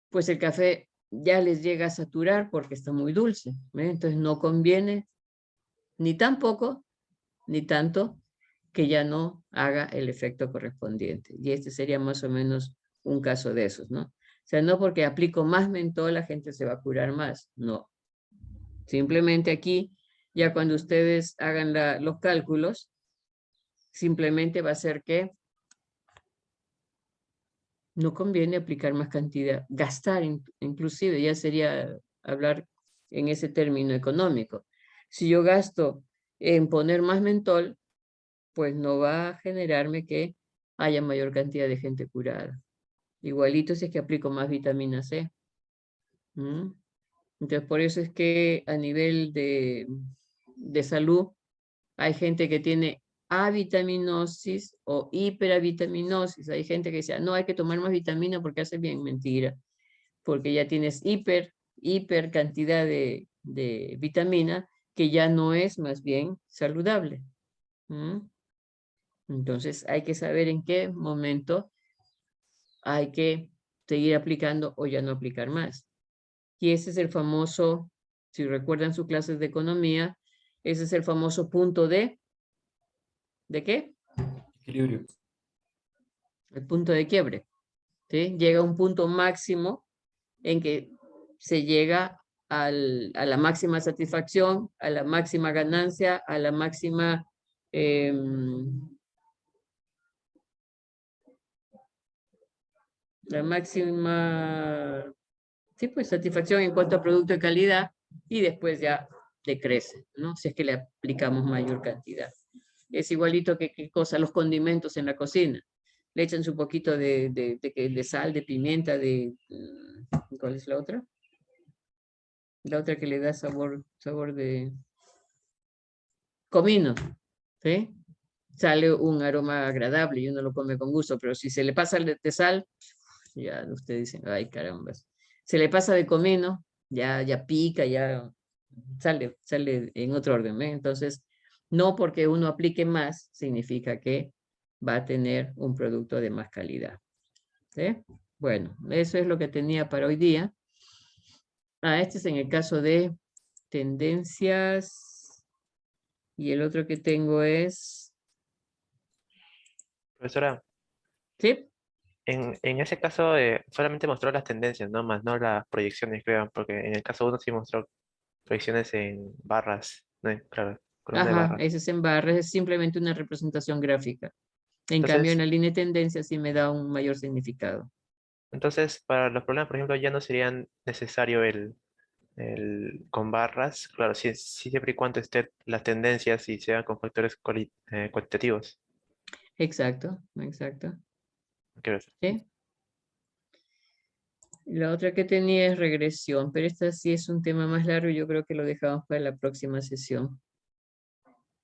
pues el café ya les llega a saturar porque está muy dulce. Entonces no conviene ni tampoco, ni tanto, que ya no haga el efecto correspondiente. Y este sería más o menos un caso de esos, ¿no? O sea, no porque aplico más mentol la gente se va a curar más, no. Simplemente aquí, ya cuando ustedes hagan los cálculos, simplemente va a ser que no conviene aplicar más cantidad, gastar inclusive, ya sería hablar en ese término económico. Si yo gasto en poner más mentol, pues no va a generarme que haya mayor cantidad de gente curada. Igualito si es que aplico más vitamina C. Entonces, por eso es que a nivel de salud, hay gente que tiene avitaminosis o hiperavitaminosis. Hay gente que dice, no, hay que tomar más vitamina porque hace bien. Mentira, porque ya tienes hiper cantidad de vitamina que ya no es más bien saludable. Entonces hay que saber en qué momento hay que seguir aplicando o ya no aplicar más. Y ese es el famoso, si recuerdan sus clases de economía, ese es el famoso punto ¿de qué? Equilibrio. El punto de quiebre. ¿Sí? Llega a un punto máximo en que se llega a la máxima satisfacción, a la máxima ganancia, a la máxima sí, pues, satisfacción en cuanto a producto de calidad, y después ya decrece, ¿no? Si es que le aplicamos mayor cantidad. Es igualito que ¿qué cosa? Los condimentos en la cocina. Le echan su poquito de sal, de pimienta, ¿cuál es la otra? La otra que le da sabor de comino, ¿sí? Sale un aroma agradable y uno lo come con gusto, pero si se le pasa de sal, ya ustedes dicen, ay caramba, se le pasa de comino, ya pica, ya sale en otro orden, ¿eh? Entonces, no porque uno aplique más, significa que va a tener un producto de más calidad, ¿sí? Bueno, eso es lo que tenía para hoy día. Este es en el caso de tendencias, y el otro que tengo es, Profesora, ¿sí? en ese caso solamente mostró las tendencias, ¿no? Más no las proyecciones, creo, porque en el caso 1 sí mostró proyecciones en barras, ¿no? Claro, columna de Ajá, barras. ese es en barras, es simplemente una representación gráfica. En cambio, en Entonces, la línea de tendencia sí me da un mayor significado. entonces, para los problemas, por ejemplo, ya no sería necesario con barras, claro, sí siempre y cuando estén las tendencias y sean con factores cuantitativos. Exacto, exacto. Quiero decir. ¿Sí? La otra que tenía es regresión, pero esta sí es un tema más largo y yo creo que lo dejamos para la próxima sesión.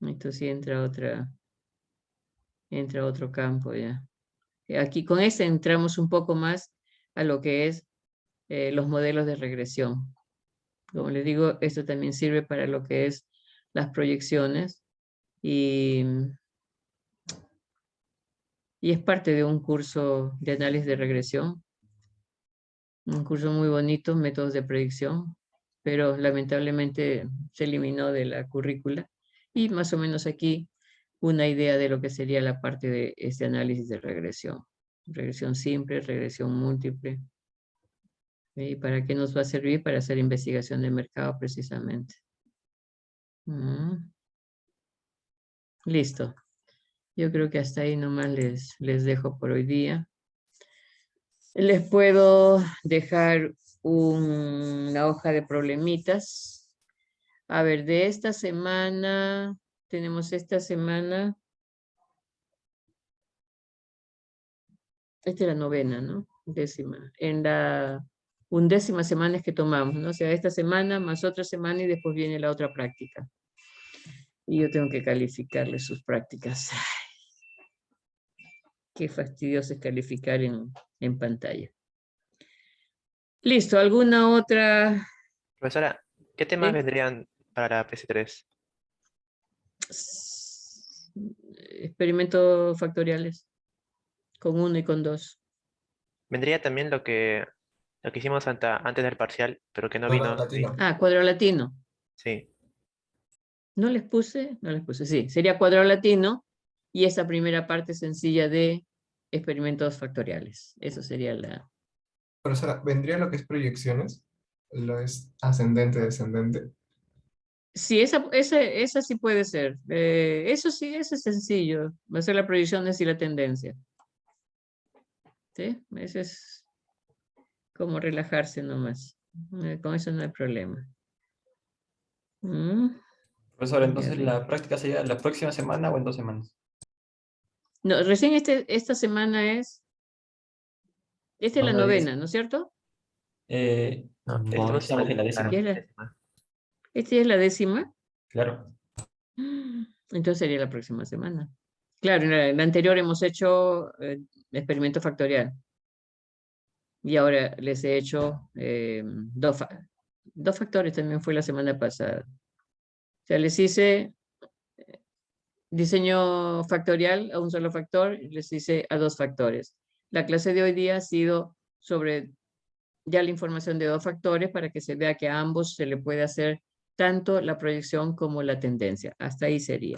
Esto sí entra a otro campo ya. Aquí con este entramos un poco más a lo que es los modelos de regresión. Como les digo, esto también sirve para lo que es las proyecciones y es parte de un curso de análisis de regresión. Un curso muy bonito, métodos de predicción, pero lamentablemente se eliminó de la currícula. Y más o menos aquí una idea de lo que sería la parte de este análisis de regresión. Regresión simple, regresión múltiple. ¿Y para qué nos va a servir? Para hacer investigación de mercado precisamente. Listo. Yo creo que hasta ahí nomás les dejo por hoy día. Les puedo dejar una hoja de problemitas. A ver, de esta semana, tenemos esta semana, esta es la novena, ¿no? Décima. En la 11ª semana es que tomamos, ¿no? O sea, esta semana más otra semana y después viene la otra práctica. Y yo tengo que calificarles sus prácticas. Qué fastidioso es calificar en pantalla. Listo, ¿alguna otra? Profesora, ¿qué temas ¿Sí? vendrían para la PC3? Experimentos factoriales, con 1 y con 2. Vendría también lo que hicimos antes del parcial, pero que no Cuadrado vino. latino. Cuadrado latino. Sí. No les puse, sí. Sería cuadrado latino y esa primera parte sencilla de experimentos factoriales. Eso sería la... Profesora, ¿vendría lo que es proyecciones? Lo es ascendente, descendente. Sí, esa sí puede ser. Eso sí, eso es sencillo. Va a ser la proyección y la tendencia. ¿Sí? Eso es como relajarse nomás. Con eso no hay problema. Profesor, Ya entonces ve. la práctica sería la próxima semana o en 2 semanas. No, recién esta semana esta es la Semana 10. novena, ¿no es cierto? No, No, estamos en la Ya 10ª. es esta ya es la 10ª. Claro. Entonces sería la próxima semana. Claro, en la anterior hemos hecho experimento factorial. Y ahora les he hecho dos factores, también fue la semana pasada. O sea, les hice diseño factorial a un solo factor y les hice a 2 factores. La clase de hoy día ha sido sobre ya la información de dos factores para que se vea que a ambos se le puede hacer tanto la proyección como la tendencia. Hasta ahí sería.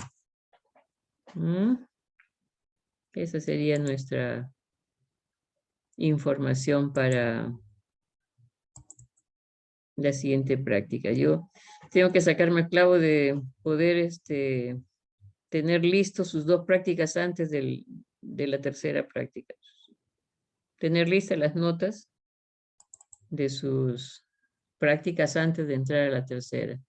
Esa sería nuestra información para la siguiente práctica. Yo tengo que sacarme el clavo de poder tener listos sus dos prácticas antes de la tercera práctica. Tener listas las notas de sus prácticas antes de entrar a la tercera.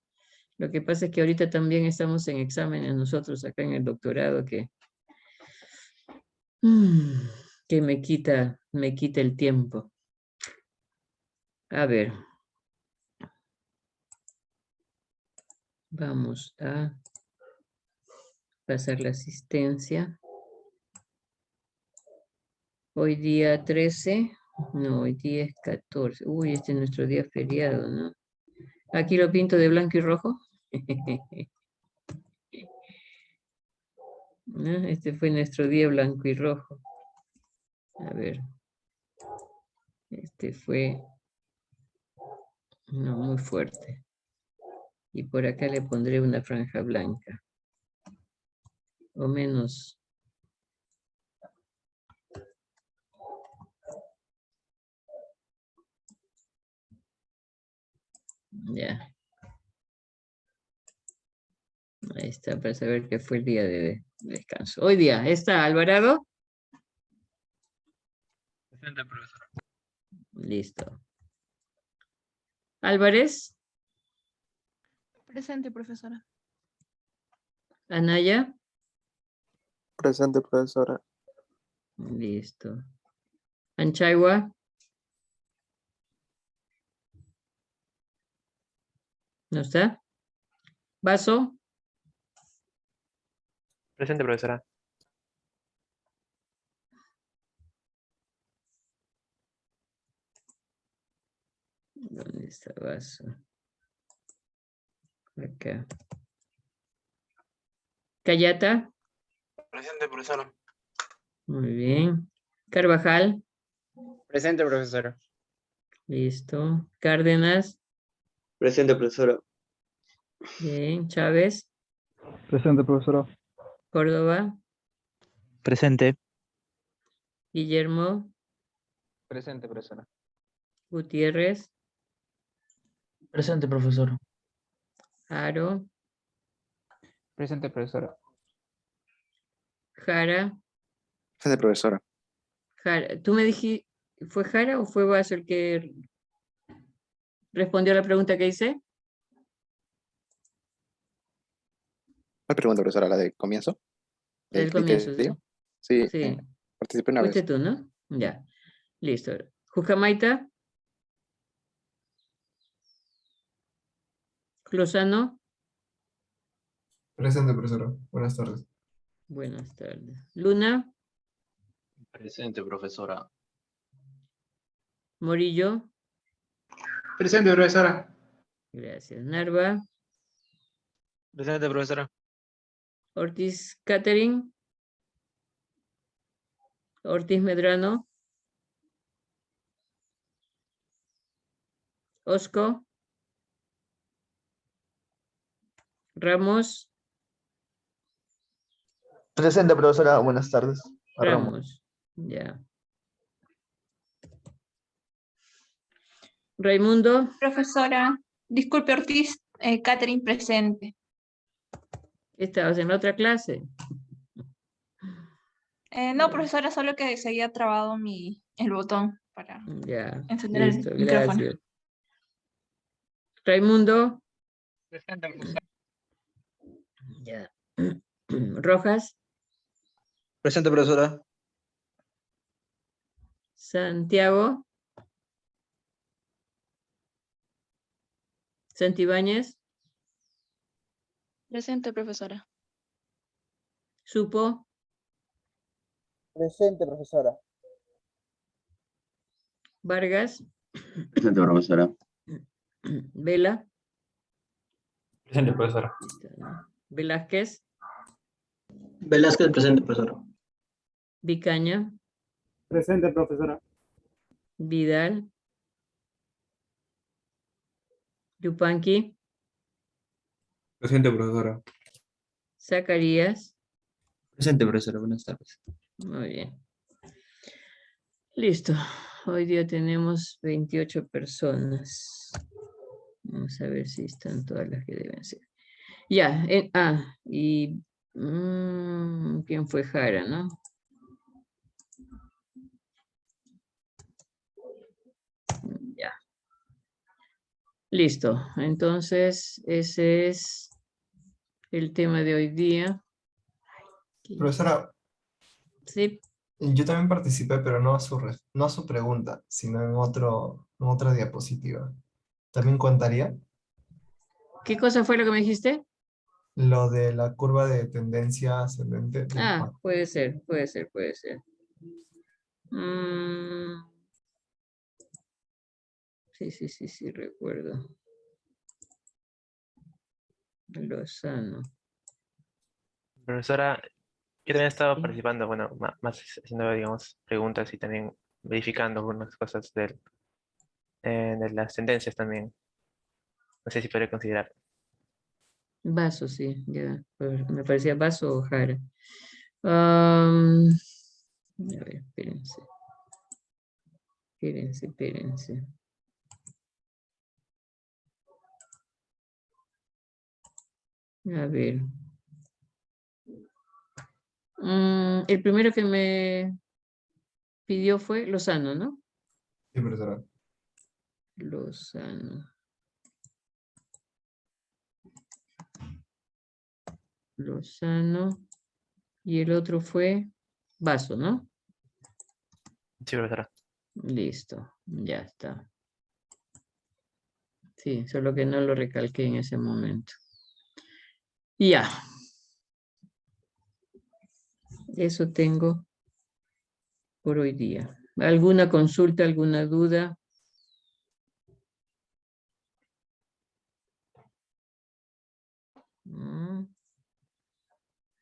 Lo que pasa es que ahorita también estamos en exámenes nosotros acá en el doctorado que me quita el tiempo. A ver. Vamos a pasar la asistencia. Hoy día 13. No, hoy día es 14. Uy, este es nuestro día feriado, ¿no? Aquí lo pinto de blanco y rojo. ¿No? Este fue nuestro día blanco y rojo. A ver. Este fue no, muy fuerte. Y por acá le pondré una franja blanca. O menos. Ya. Ahí está, para saber que fue el día de descanso. Hoy día, ¿está Alvarado? Presente, profesora. Listo. Álvarez, Presente, profesora. Anaya, Presente, profesora. listo. Anchaigua, ¿no está? Vaso, Presente, profesora. ¿dónde está Vaso? Acá. Cayata, Presente, profesora. muy bien. Carvajal, Presente, profesora. listo. Cárdenas, Presente, profesora. bien. Chávez, Presente, profesora. Córdoba, Presente. Guillermo, Presente, profesora. Gutiérrez, Presente, profesor. Aro, Presente, profesora. Jara. Presente, profesora. ¿Tú me dijiste, fue Jara o fue Vaso el que respondió a la pregunta que hice? ¿Cuál pregunta, profesora? ¿La de comienzo? El comienzo, ¿sí? criterio? Sí, Sí. participé una Fuiste vez. tú, ¿no? Ya. Listo. Jujamaita. Closano. Presente, profesora. Buenas tardes. Buenas tardes. Luna. Presente, profesora. Morillo. Presente, profesora. Gracias. Narva. Presente, profesora. Ortiz Catherine. Ortiz Medrano. Osco. Ramos. Presente, profesora. Buenas tardes. A Ramos. Ramos. Ya. Raimundo. Profesora, disculpe Ortiz, Catherine presente. ¿Estabas en la otra clase? No, profesora, solo que se había trabado el botón para Ya. encender Listo. el micrófono. Gracias. Raimundo. Presente, profesora. Ya. Rojas. Presente, profesora. Santiago. Santibáñez. Presente, profesora. Supo. Presente, profesora. Vargas. Presente, profesora. Vela. Presente, profesora. Velázquez. Velázquez, presente, profesora. Vicaña. Presente, profesora. Vidal. Yupanqui. Presente, profesora. Zacarías. Presente, profesora. Buenas tardes. Muy bien. Listo. Hoy día tenemos 28 personas. Vamos a ver si están todas las que deben ser. Ya. ¿Quién fue Jara, no? Ya. Listo. Entonces, ese es el tema de hoy día. Profesora, Sí. yo también participé, pero no a su pregunta, sino en otra diapositiva. ¿También contaría ¿Qué cosa fue lo que me dijiste? lo de la curva de tendencia ascendente del Ah, puede ser, puede ser, puede ser. Sí, recuerdo. Lozano. Profesora, yo también he estado participando, bueno, más haciendo, digamos, preguntas y también verificando algunas cosas de las tendencias también. No sé si podría considerar. Vaso, sí, ya. Me parecía Vaso o Jara. A ver, espérense. Espérense. A ver. El primero que me pidió fue Lozano, ¿no? Sí, profesora. Lozano. Y el otro fue Vaso, ¿no? Sí, profesora. Listo, ya está. Sí, solo que no lo recalqué en ese momento. Ya. Eso tengo por hoy día. ¿Alguna consulta, alguna duda?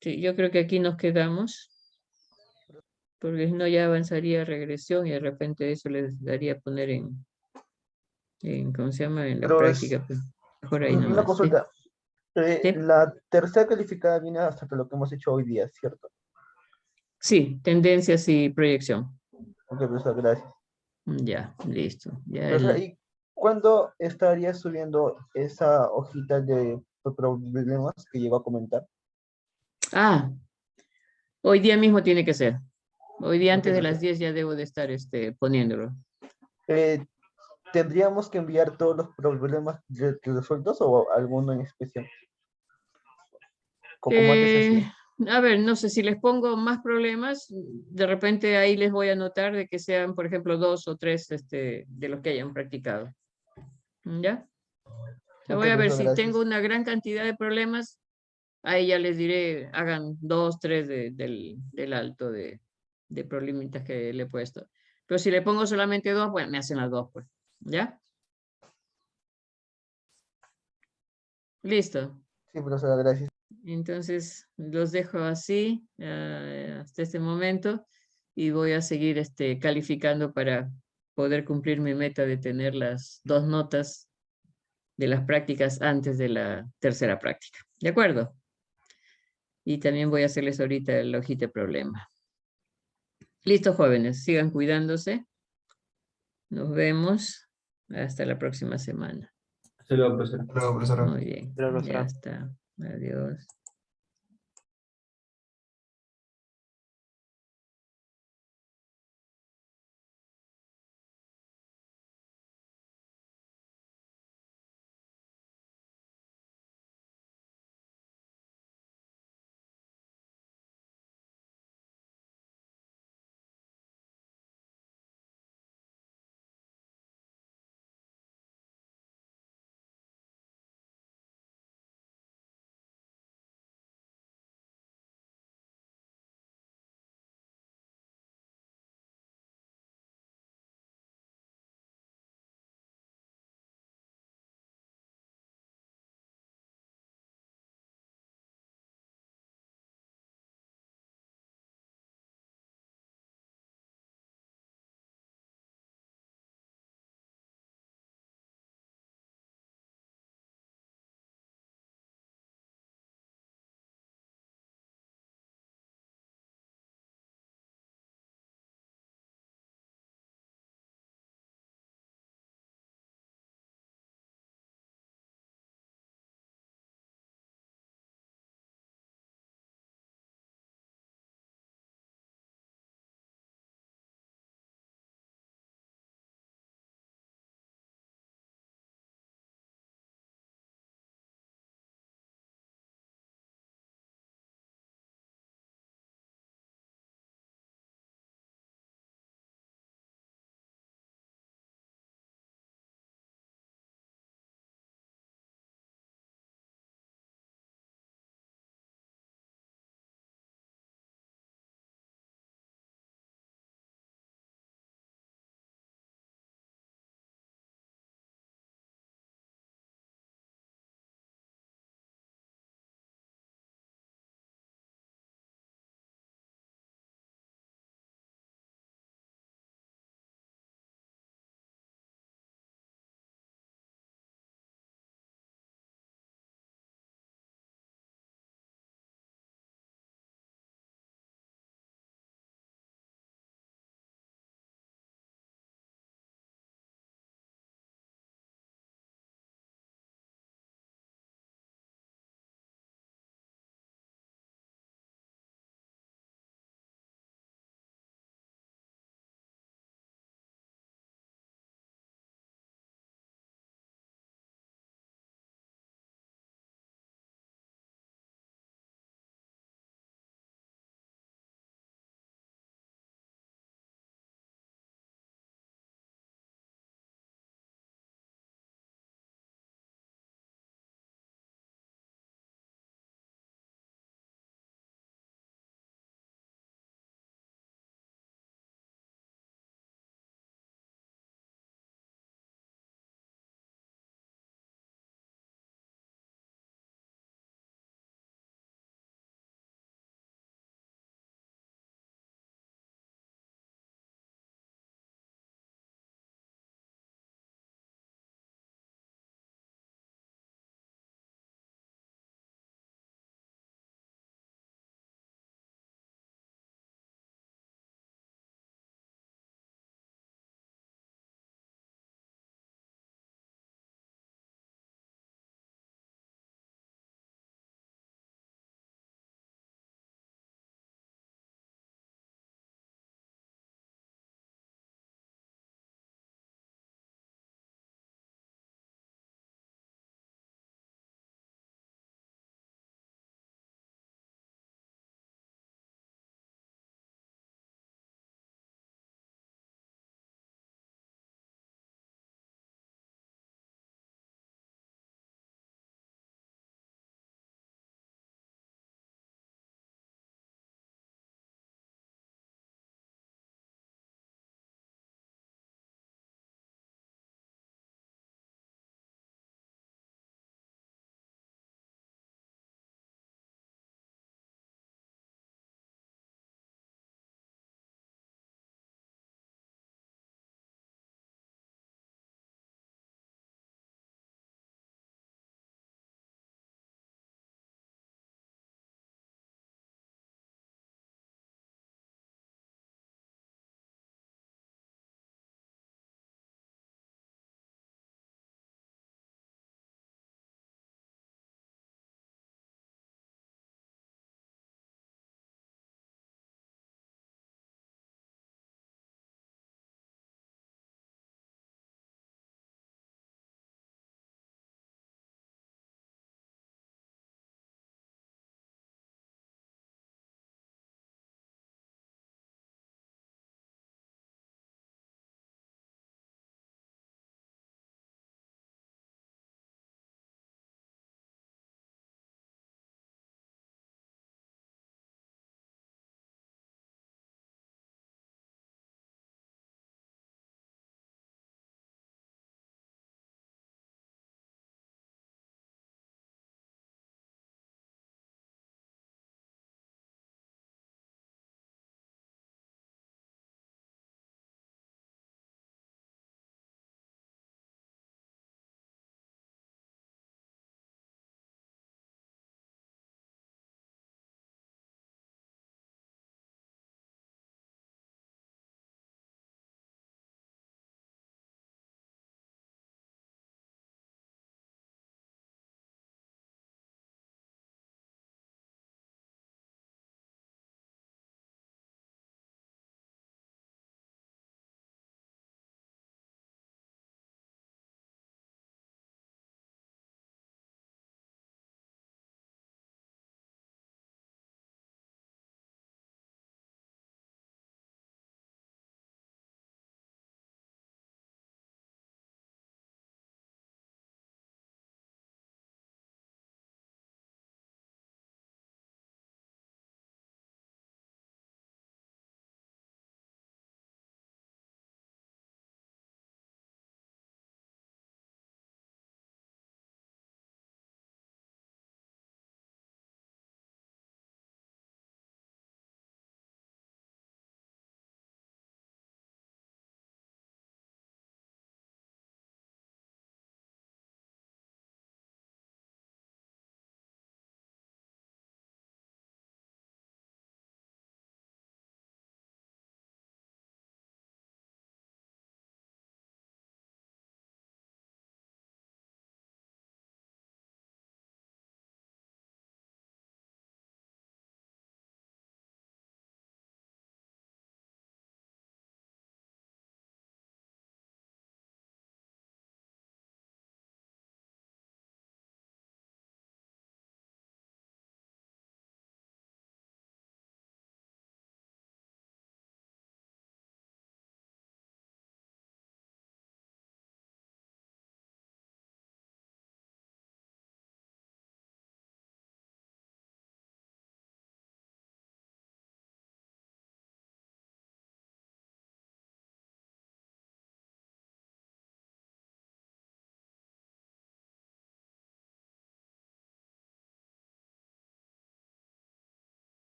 Sí, yo creo que aquí nos quedamos. Porque si no ya avanzaría regresión y de repente eso les daría poner en ¿cómo se llama? En la Pero práctica. Pues, mejor ahí una nomás. ¿Sí? consulta. ¿Sí? La tercera calificada viene hasta lo que hemos hecho hoy día, ¿cierto? Sí, tendencias y proyección. Ok, profesor, gracias. Ya, listo. Ya Profesora, ¿y cuándo estaría subiendo esa hojita de problemas que llegó a comentar? Hoy día mismo tiene que ser. Hoy día Ok, antes de las profesor. 10 ya debo de estar poniéndolo. ¿Tendríamos que enviar todos los problemas resueltos o alguno en especial? Como antes se hacía. A ver, no sé si les pongo más problemas, de repente ahí les voy a anotar de que sean, por ejemplo, 2 o 3 de los que hayan practicado. ¿Ya? Te Ok, voy a ver profesor, si gracias. tengo una gran cantidad de problemas, ahí ya les diré, hagan 2, 3 del alto de problemitas que le he puesto. Pero si le pongo solamente 2, bueno, me hacen las 2, pues. ¿Ya? Listo. Sí, profesor, gracias. Entonces los dejo así hasta este momento y voy a seguir calificando para poder cumplir mi meta de tener las 2 notas de las prácticas antes de la tercera práctica. ¿De acuerdo? Y también voy a hacerles ahorita el hojita de problema. Listo, jóvenes, sigan cuidándose. Nos vemos hasta la próxima semana. Hasta luego, profesora. Hasta luego, profesora. Muy bien, Pero, ya profesora, está. Adiós.